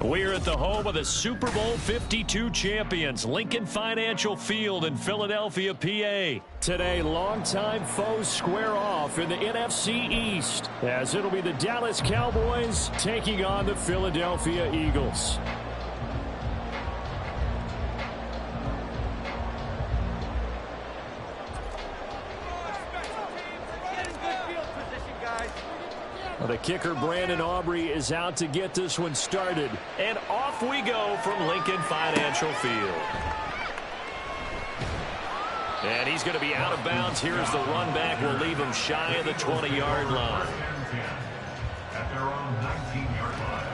We're at the home of the Super Bowl 52 champions, Lincoln Financial Field in Philadelphia, PA. Today, longtime foes square off in the NFC East, as it'll be the Dallas Cowboys taking on the Philadelphia Eagles. The kicker, Brandon Aubrey, is out to get this one started. And off we go from Lincoln Financial Field. And he's going to be out of bounds. Here's the run back. We'll leave him shy of the 20-yard line. At their own 19-yard line.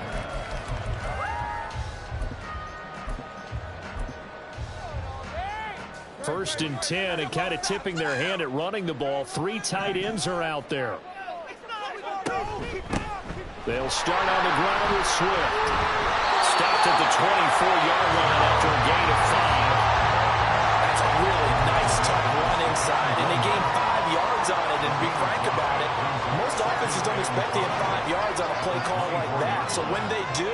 First and 10, and kind of tipping their hand at running the ball. 3 tight ends are out there. They'll start on the ground with Swift. Stopped at the 24-yard line after a gain of 5. That's a really nice, tough run inside, and they gained 5 yards on it. And to be frank about it, most offenses don't expect to get 5 yards on a play call like that. So when they do,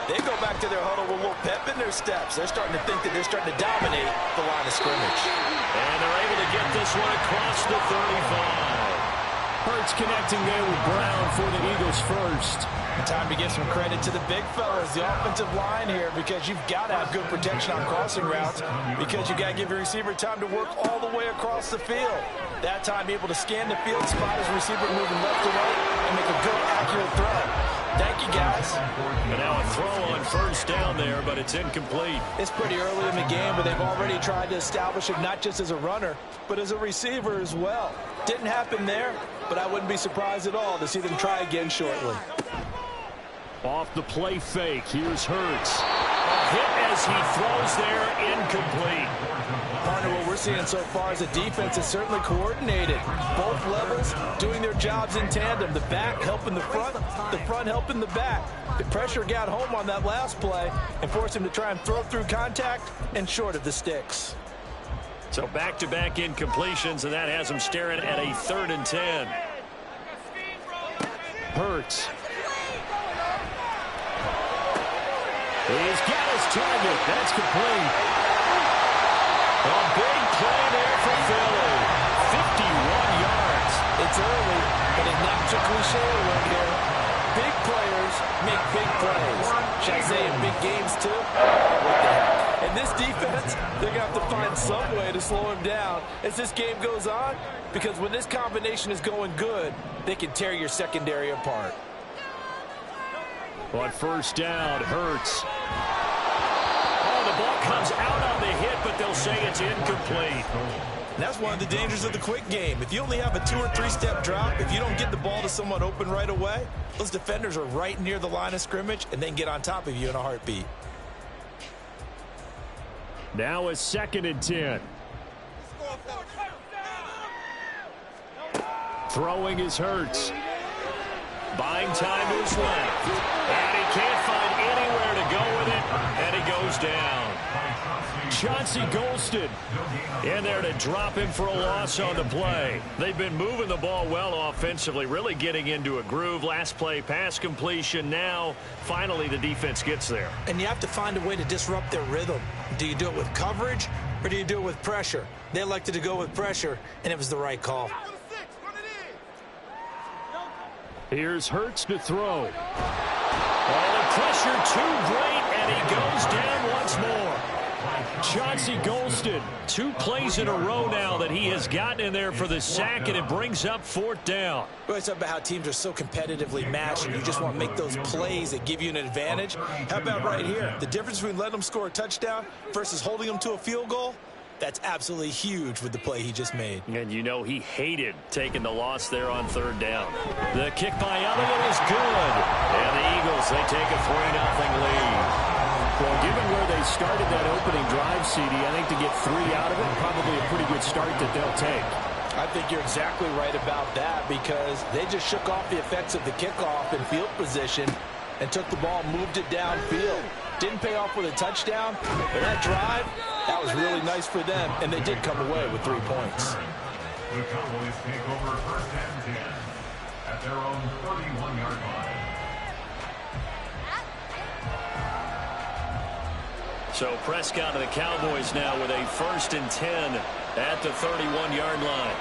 they go back to their huddle with a little pep in their steps. They're starting to think that they're starting to dominate the line of scrimmage. And they're able to get this one across the 35. Hurts connecting there with Brown for the Eagles first. Time to give some credit to the big fellas, the offensive line here, because you've got to have good protection on crossing routes, because you got to give your receiver time to work all the way across the field. That time, be able to scan the field, spot his receiver moving left to right, and make a good, accurate throw. Thank you, guys. And now a throw on first down there, but it's incomplete. It's pretty early in the game, but they've already tried to establish him not just as a runner, but as a receiver as well. Didn't happen there, but I wouldn't be surprised at all to see them try again shortly. Off the play fake, here's Hurts. Hit as he throws there, incomplete. Partner, what we're seeing so far is a defense is certainly coordinated. Both levels doing their jobs in tandem. The back helping the front helping the back. The pressure got home on that last play and forced him to try and throw through contact and short of the sticks. So back-to-back incompletions, and that has him staring at a 3rd and 10. Hurts. He's got his target. That's complete. A big play there for Philly. 51 yards. It's early, but it's not too cliche right here. Big players make big plays. Should I say in big games too? What the heck? And this defense, they're going to have to find some way to slow him down as this game goes on, because when this combination is going good, they can tear your secondary apart. On first down, Hurts. Oh, the ball comes out on the hit, but they'll say it's incomplete. And that's one of the dangers of the quick game. If you only have a 2 or 3 step drop, if you don't get the ball to someone open right away, those defenders are right near the line of scrimmage and they can get on top of you in a heartbeat. Now a 2nd and 10. Throwing is Hurts. Buying time to his left. And he can't find anywhere to go with it, and he goes down. Chauncey Golston in there to drop him for a loss on the play. They've been moving the ball well offensively, really getting into a groove. Last play, pass completion. Now, finally, the defense gets there. And you have to find a way to disrupt their rhythm. Do you do it with coverage, or do you do it with pressure? They elected to go with pressure, and it was the right call. Here's Hurts to throw. Oh, the pressure too great, and he goes down once more. Chauncey Golston. 2 plays in a row now that he has gotten in there for the sack, and it brings up 4th down. We always talk about how teams are so competitively matched, and you just want to make those plays that give you an advantage. How about right here? The difference between letting them score a touchdown versus holding them to a field goal? That's absolutely huge with the play he just made. And you know he hated taking the loss there on 3rd down. The kick by Elliott is good. And the Eagles, they take a 3-0 lead. Well, given where they started that opening drive, CD, I think to get 3 out of it, probably a pretty good start that they'll take. I think you're exactly right about that because they just shook off the effects of the kickoff and field position and took the ball and moved it downfield. Didn't pay off with a touchdown, but that drive, that was really nice for them, and they did come away with 3 points. The Cowboys take over first and 10 at their own 31-yard line. So Prescott and the Cowboys now with a first and 10 at the 31-yard line.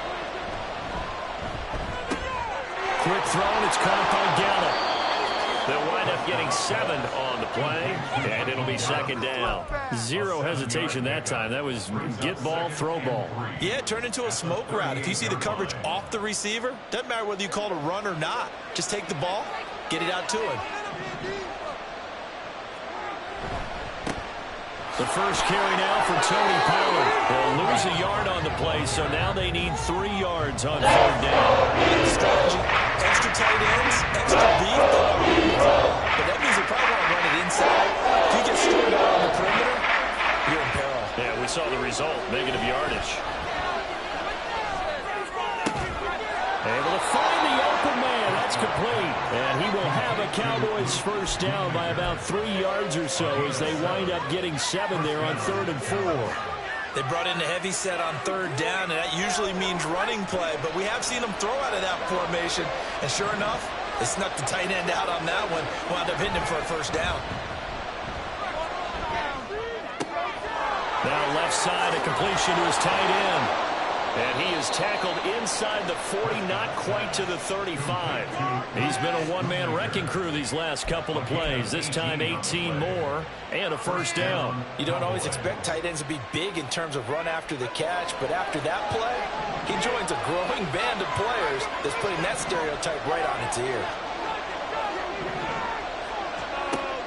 Quick throw, and it's caught by Gallup. They'll wind up getting 7 on the play, and it'll be second down. Zero hesitation that time. That was get ball, throw ball. Yeah, it turned into a smoke route. If you see the coverage off the receiver, doesn't matter whether you call it a run or not. Just take the ball, get it out to him. The first carry now for Tony Pollard. They'll lose a yard on the play, so now they need 3 yards on third down. Strategy, extra tight ends, extra beef. But that means they probably want to run it inside. If you get stored out on the perimeter, you're in peril. Yeah, we saw the result, negative yardage. Able to find the open man. That's complete. And he will have a Cowboys first down by about 3 yards or so as they wind up getting 7 there on 3rd and 4. They brought in a heavy set on third down, and that usually means running play. But we have seen them throw out of that formation. And sure enough, they snuck the tight end out on that one. Wound up hitting him for a first down. Now left side, a completion to his tight end. And he is tackled inside the 40, not quite to the 35. He's been a one-man wrecking crew these last couple of plays. This time 18 more and a first down. You don't always expect tight ends to be big in terms of run after the catch, but after that play, he joins a growing band of players that's putting that stereotype right on its ear.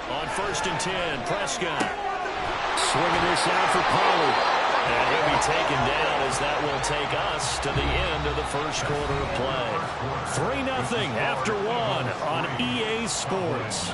On first and 10, Prescott. Swinging this out for Pollard. And he'll be taken down as that will take us to the end of the first quarter of play. 3-0 after 1 on EA Sports.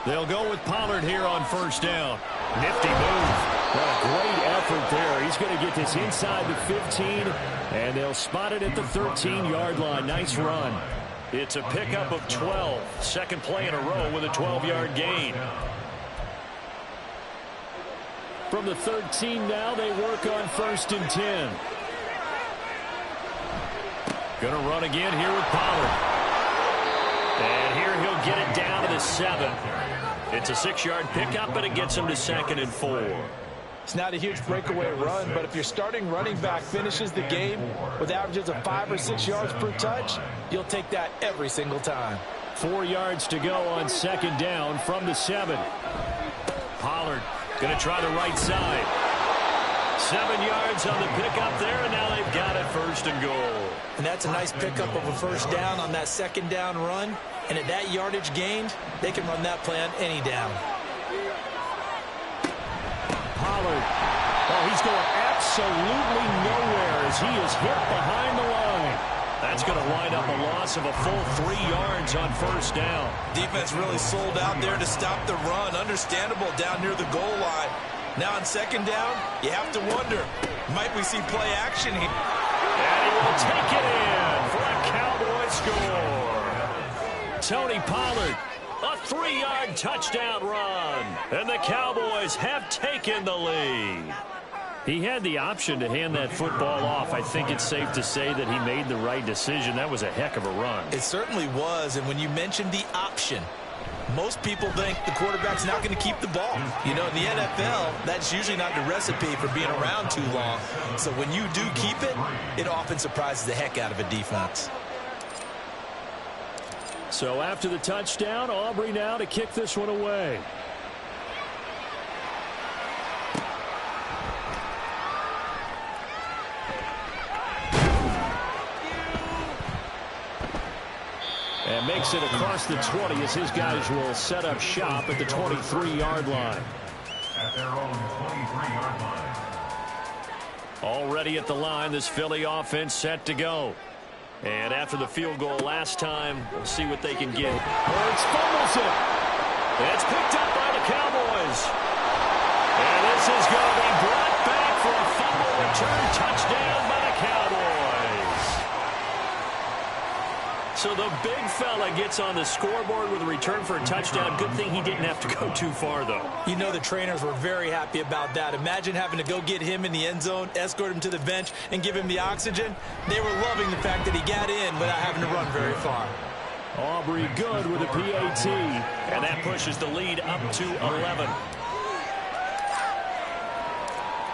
They'll go with Pollard here on first down. Nifty move. What a great effort there. He's going to get this inside the 15, and they'll spot it at the 13-yard line. Nice run. It's a pickup of 12. Second play in a row with a 12-yard gain. From the 13 now, they work on first and 10. Going to run again here with Pollard. And here he'll get it down to the 7. It's a 6-yard pickup, but it gets him to 2nd and 4. It's not a huge breakaway run, but if your starting running back finishes the game with averages of 5 or 6 yards per touch, you'll take that every single time. 4 yards to go on second down from the 7. Pollard going to try the right side. 7 yards on the pickup there, and now they've got it first and goal. And that's a nice pickup of a first down on that second down run. And at that yardage gained, they can run that play on any down. Pollard. Oh, he's going absolutely nowhere as he is hit behind the line. That's going to wind up a loss of a full 3 yards on first down. Defense really sold out there to stop the run. Understandable down near the goal line. Now on second down, you have to wonder, might we see play action here? And he will take it in for a Cowboy score. Tony Pollard, a 3-yard touchdown run. And the Cowboys have taken the lead. He had the option to hand that football off. I think it's safe to say that he made the right decision. That was a heck of a run. It certainly was. And when you mentioned the option, most people think the quarterback's not going to keep the ball. You know, in the NFL, that's usually not the recipe for being around too long. So when you do keep it, it often surprises the heck out of a defense. So after the touchdown, Aubrey now to kick this one away. And makes it across the 20 as his guys will set up shop at the 23-yard line. at their own 23-yard line. Already at the line, this Philly offense set to go. And after the field goal last time, we'll see what they can get. Hurts fumbles it. It's picked up by the Cowboys. And this is going to be brought back for a fumble return touchdown by the Cowboys. So the big fella gets on the scoreboard with a return for a touchdown. Good thing he didn't have to go too far, though. You know the trainers were very happy about that. Imagine having to go get him in the end zone, escort him to the bench, and give him the oxygen. They were loving the fact that he got in without having to run very far. Aubrey good with a PAT, and that pushes the lead up to 11.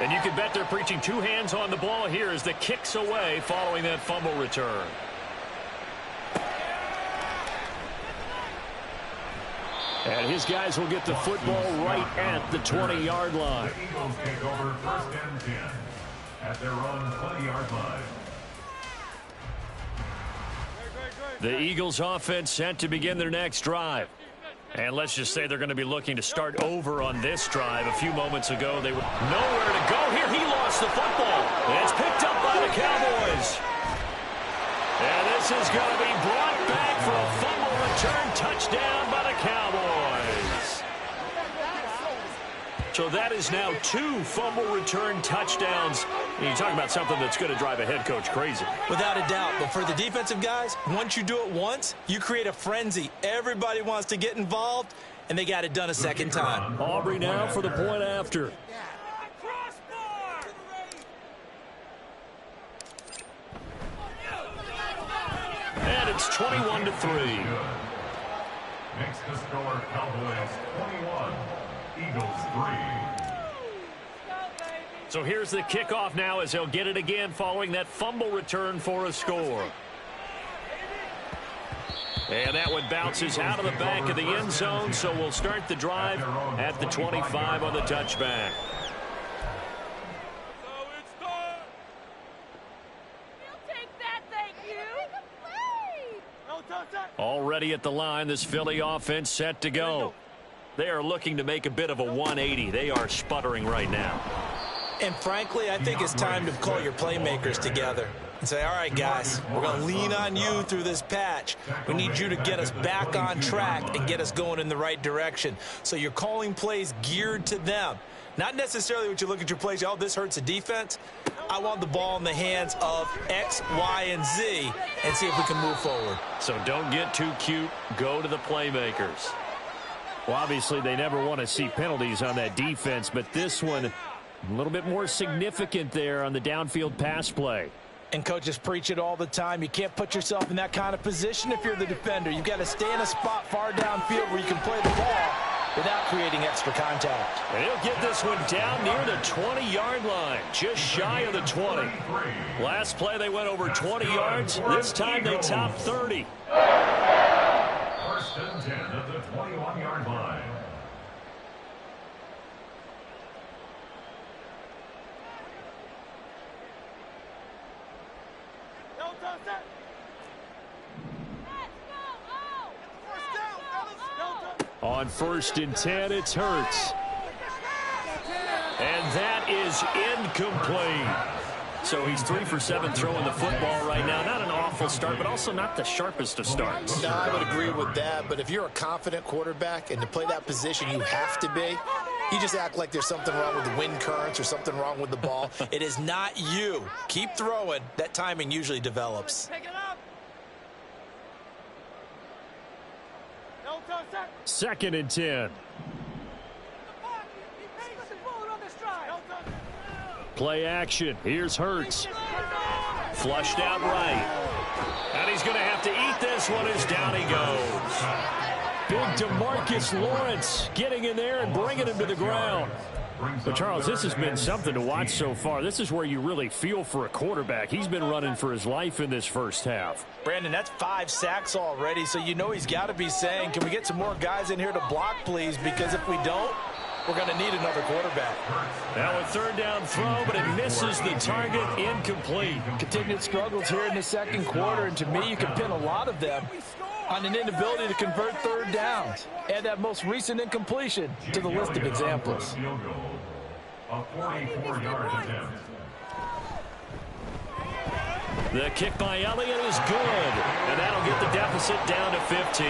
And you can bet they're preaching two hands on the ball here as the kick's away following that fumble return. And his guys will get the football right at the 20-yard line. The Eagles take over 1st and 10 at their own 20-yard line. The Eagles offense set to begin their next drive. And let's just say they're going to be looking to start over on this drive. A few moments ago, they were nowhere to go here. He lost the football. It's picked up by the Cowboys. And this is going to be brought back for a fumble return touchdown by the Cowboys. So that is now 2 fumble return touchdowns. You talk about something that's going to drive a head coach crazy. Without a doubt. But for the defensive guys, once you do it once, you create a frenzy. Everybody wants to get involved, and they got it done a second time. Aubrey now for the point after. And it's 21-3. Makes the score Cowboys 21, Eagles 3. So here's the kickoff now as they'll get it again following that fumble return for a score. And that one bounces out of the back of the end zone, so we'll start the drive at the 25 on the touchback. Already at the line, this Philly offense set to go. They are looking to make a bit of a 180. They are sputtering right now. And frankly, I think it's time to call your playmakers together and say, all right, guys, we're going to lean on you through this patch. We need you to get us back on track and get us going in the right direction. So you're calling plays geared to them. Not necessarily what you look at your plays, oh, this hurts the defense. I want the ball in the hands of X, Y, and Z and see if we can move forward. So don't get too cute. Go to the playmakers. Well, obviously, they never want to see penalties on that defense, but this one a little bit more significant there on the downfield pass play. And coaches preach it all the time. You can't put yourself in that kind of position if you're the defender. You've got to stay in a spot far downfield where you can play the ball without creating extra contact. And he'll get this one down near the 20-yard line, just shy of the 20. Last play, they went over 20 yards. This time, they topped 30. 1st and 10 at the 21-yard line. On 1st and 10, it's Hurts. And that is incomplete. So he's 3 for 7 throwing the football right now. Not an awful start, but also not the sharpest of starts. No, I would agree with that. But if you're a confident quarterback and to play that position, you have to be. You just act like there's something wrong with the wind currents or something wrong with the ball. It is not you. Keep throwing. That timing usually develops. 2nd and 10. Play action. Here's Hurts. Flushed out right. And he's going to have to eat this one as down he goes. Big DeMarcus Lawrence getting in there and bringing him to the ground. But, Charles, this has been something to watch so far. This is where you really feel for a quarterback. He's been running for his life in this first half. Brandon, that's 5 sacks already, so you know he's got to be saying, can we get some more guys in here to block, please? Because if we don't, we're going to need another quarterback. Now a 3rd down throw, but it misses the target, incomplete. Continued struggles here in the 2nd quarter, and to me, you can pin a lot of them on an inability to convert 3rd downs. Add that most recent incompletion to the list of examples. Field goal. A 44-yard attempt. The kick by Elliott is good, and that'll get the deficit down to 15.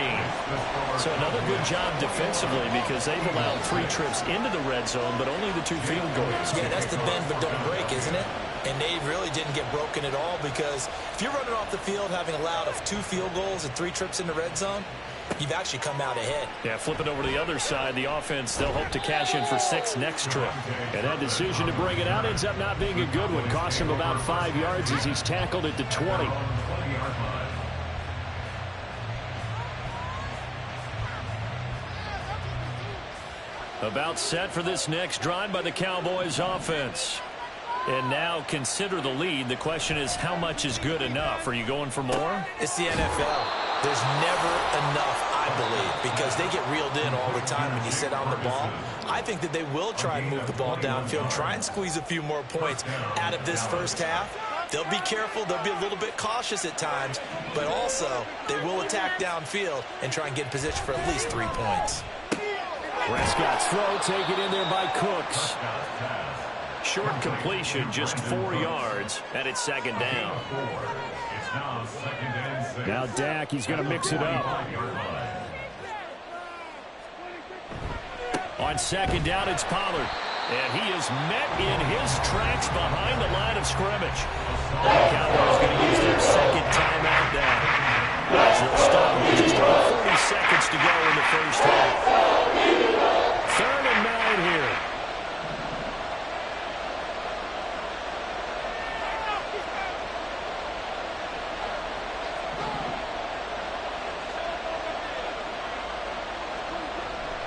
So another good job defensively because they've allowed 3 trips into the red zone, but only the 2 field goals. Yeah, that's the bend but don't break, isn't it? And they really didn't get broken at all because if you're running off the field having allowed 2 field goals and 3 trips in the red zone, you've actually come out ahead. Yeah, flip it over to the other side. The offense, they'll hope to cash in for 6 next trip. And that decision to bring it out ends up not being a good one. Cost him about 5 yards as he's tackled at the 20. About set for this next drive by the Cowboys offense. And now consider the lead. The question is, how much is good enough? Are you going for more? It's the NFL. There's never enough, I believe, because they get reeled in all the time when you sit on the ball. I think that they will try and move the ball downfield, try and squeeze a few more points out of this first half. They'll be careful. They'll be a little bit cautious at times, but also they will attack downfield and try and get in position for at least 3 points. Prescott's throw taken in there by Cooks. Short completion, just 4 yards, and it's second down. Now Dak, he's going to mix it up. On second down, it's Pollard. And he is met in his tracks behind the line of scrimmage. The Cowboys going to use their second timeout down. As they'll stop with just about 40 seconds to go in the first half. 3rd and 9 here.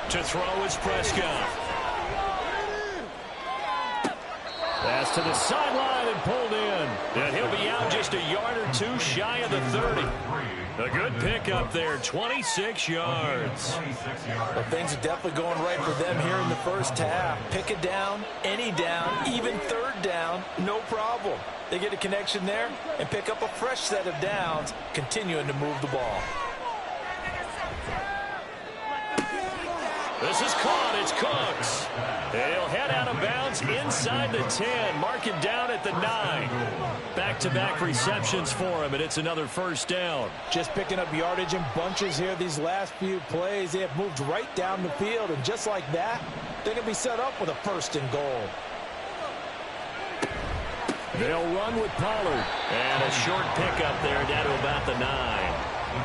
To throw is Prescott. Pass to the sideline and pulled in. And he'll be out just a yard or 2 shy of the 30. A good pickup there, 26 yards. Well, things are definitely going right for them here in the first half. Pick a down, any down, even 3rd down, no problem. They get a connection there and pick up a fresh set of downs, continuing to move the ball. This is caught. It's Cooks. He'll head out of bounds inside the 10. Mark him down at the 9. Back-to-back receptions for him, and it's another first down. Just picking up yardage in bunches here these last few plays. They have moved right down the field, and just like that, they're going to be set up with a 1st and goal. They'll run with Pollard. And a short pickup there down to about the 9.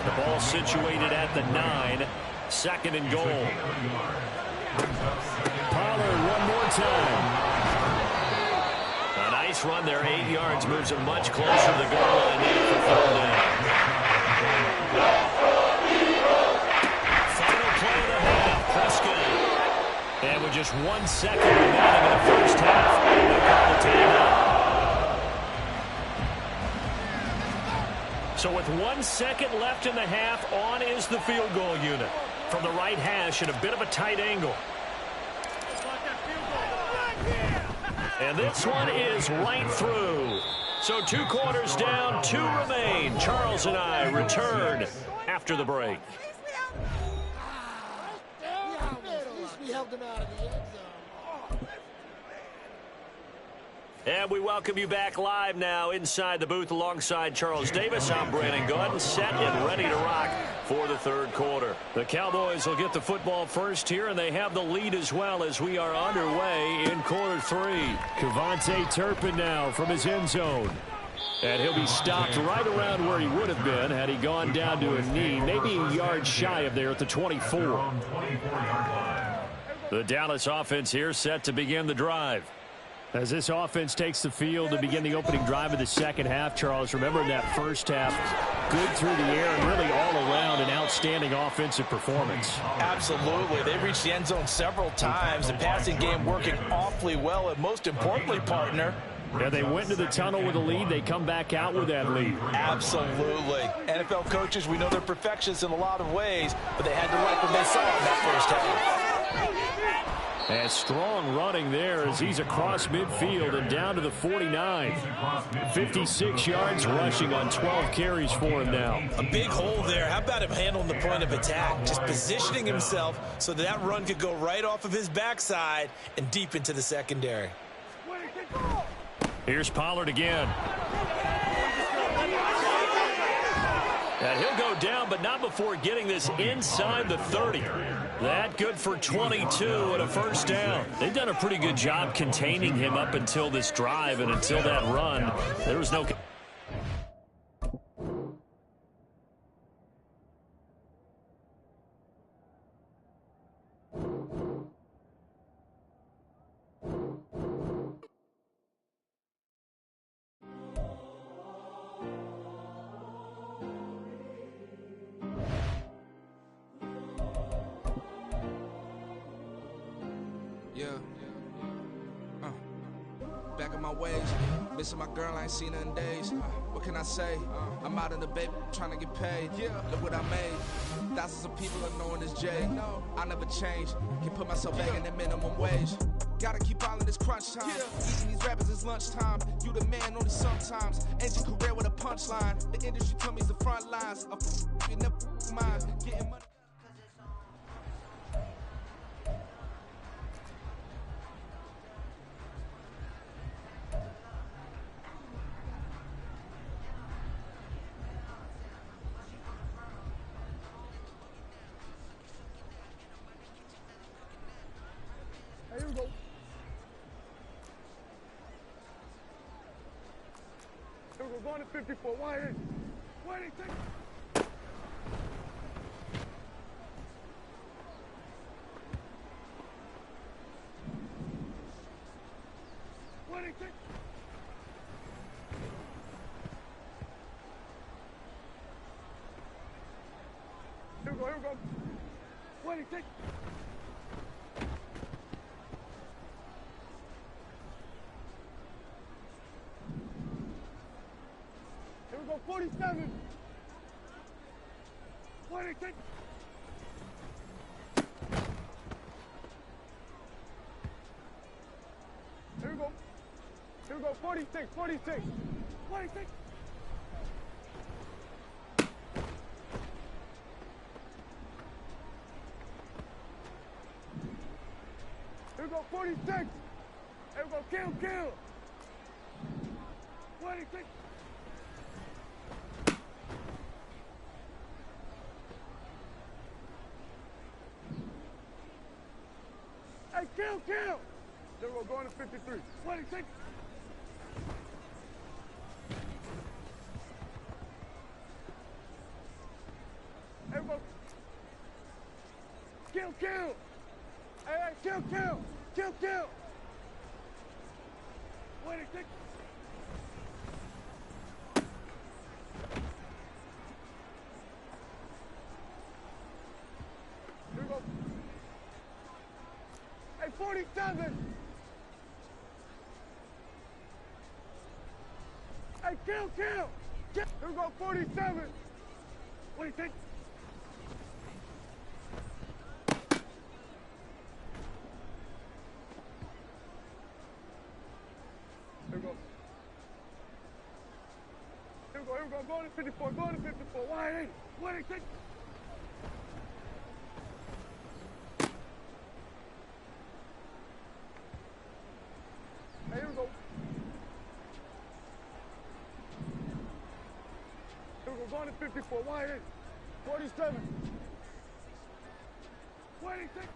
The ball situated at the 9. 2nd and goal. Pollard one more time. A nice run there, 8 yards, moves him much closer to the goal line there for 3rd down. Final play of the half, Prescott. And with just 1 second remaining in the first half, they call the timeout. So with 1 second left in the half, on is the field goal unit. From the right hash at a bit of a tight angle. And this one is right through. So 2 quarters down, 2 remain. Charles and I return after the break. And we welcome you back live now inside the booth alongside Charles Davis. I'm Brandon Gaudin, set and ready to rock for the 3rd quarter. The Cowboys will get the football first here, and they have the lead as well as we are underway in quarter 3. Kevontae Turpin now from his end zone. And he'll be stopped right around where he would have been had he gone down to a knee, maybe a yard shy of there at the 24. The Dallas offense here set to begin the drive. As this offense takes the field to begin the opening drive of the second half, Charles, remember in that first half, good through the air and really all around an outstanding offensive performance. Absolutely. They reached the end zone several times. The passing game working awfully well, and most importantly, partner, yeah, they went into the tunnel with a lead. They come back out with that lead. Absolutely. NFL coaches, we know they're perfectionists in a lot of ways, but they had to like what they saw in that first half. And strong running there as he's across midfield and down to the 49. 56 yards rushing on 12 carries for him now. A big hole there. How about him handling the point of attack? Just positioning himself so that run could go right off of his backside and deep into the secondary. Here's Pollard again. And he'll go down, but not before getting this inside the 30. That good for 22 and a first down. They've done a pretty good job containing him up until this drive, and until that run, there was no... Back in my ways, missing my girl, I ain't seen her in days. What can I say? I'm out in the baby, trying to get paid. Look what I made. Thousands of people are knowing this Jay. I never change. Can put myself back in the minimum wage. Gotta keep all in this crunch time. Eating these rappers is lunchtime. You the man only sometimes. End your career with a punchline. The industry told me it's the front lines. You never mind. Getting money. Here we go. Here we go. Going to 54. Why is? Why they take? Why they take? Here we go. Here we go. Why they take? Here we go, 47. Why they take? Here we go. Here we go, 46, 46. Why they take? Here we go, 46. Here we go, kill. Why they take? Hey, kill! Then we're going to 53. What do you think? Hey, go. Kill! Hey, kill! What do you think? Here we go. Hey, 47! Hey, kill! Here we go, 47! What do you think? Here we go. Going to 54, Why ain't? What do you think? Hey, here we go. Going to 54. Why ain't? 47. What do you think?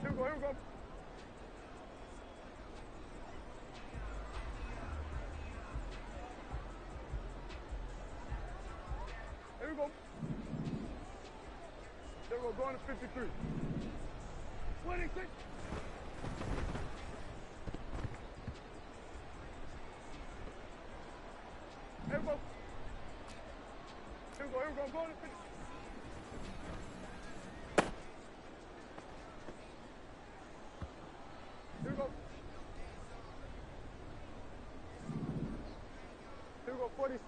Here we go. Here we go. Here we go. Going to 53. What do you think? Here we go. Going to 50. Here we go. 47.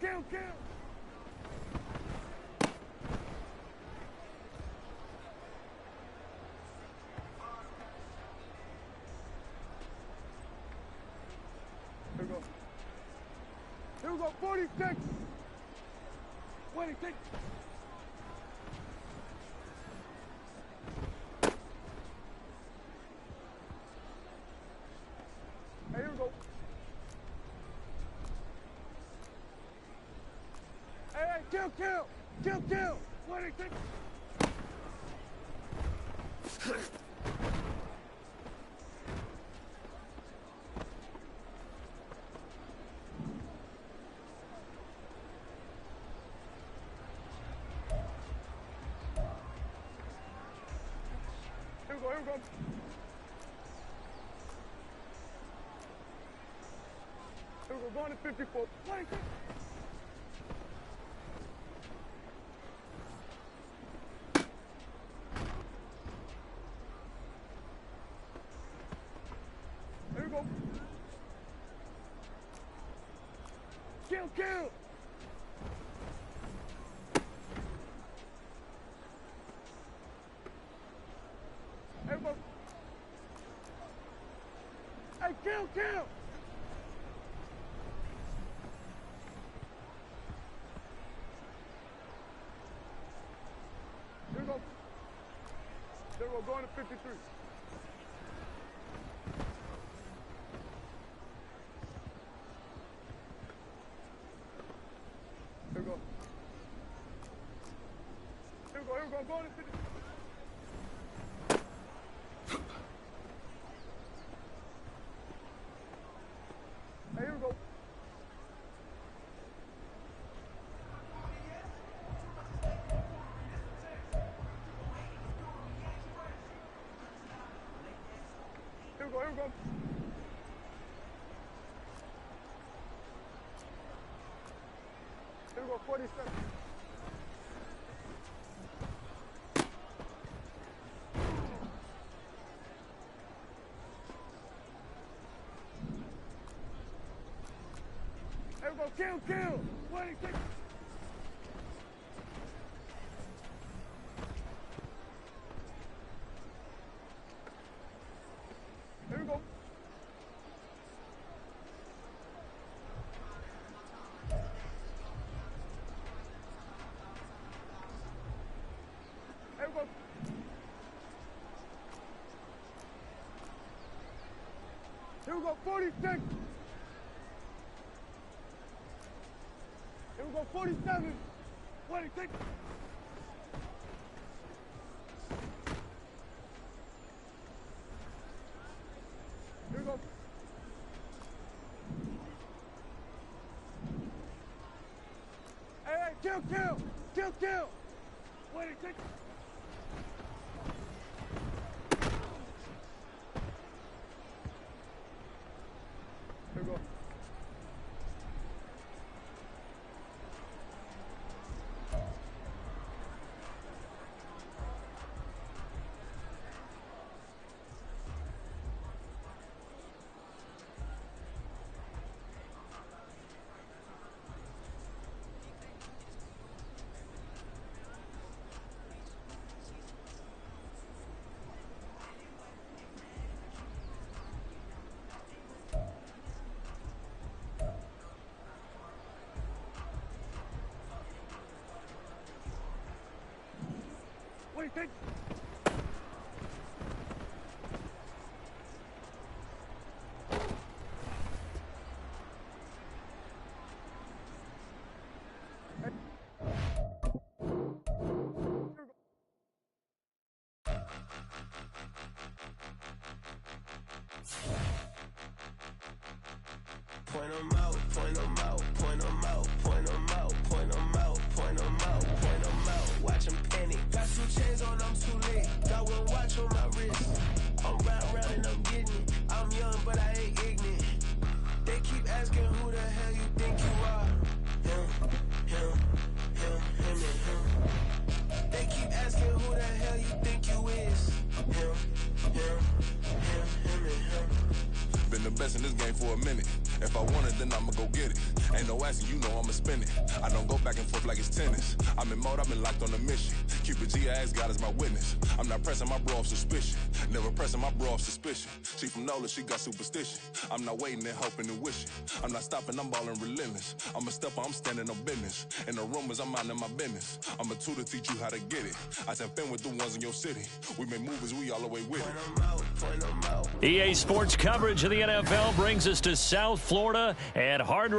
kill. Here we go, 46. 26. Hey, here we go. Hey, kill. 26. Here we go. Here we go, going to 54. 26. Here we go. Kill. Here we go. Hey, kill. Here we go. There we go, going to 53. Here we go. Going to 53. Hey, here we go. Here we go. Here we go, 47. Here we go, kill. 26. Here we go. Here we go. Here we go, 46. Here we go, 47. 26. Here we go. Hey, kill. 26. Here we go. What do you think? Point 'em out, point 'em out, point 'em out, point 'em out, point 'em out, point 'em out, point 'em out. Watch 'em panic. Got 2 chains on, I'm too late. Got 1 watch on my wrist. I'm round and I'm getting it. I'm young, but I ain't ignorant. They keep asking who the hell you think you are. Him, and him. They keep asking who the hell you think you is. Him, and him. Been the best in this game for a minute. If I want it, then I'ma go get it. Ain't no asking, you know I'ma spend it. I don't go back and forth like it's tennis. I'm in mode, I've been locked on a mission. Cupid G, I ask God as my witness. I'm not pressing my bro off suspicion. Never pressing my bro off suspicion. She from Nola, she got superstition. I'm not waiting and hoping and wishing. I'm not stopping, I'm balling relentless. I'm a stepper, I'm standing on business. In the rumors, I'm minding my business. I'm a tutor, teach you how to get it. I said, been with the ones in your city. We make movies, we all the way with it. EA Sports coverage of the NFL brings us to South Florida and Hard Rock.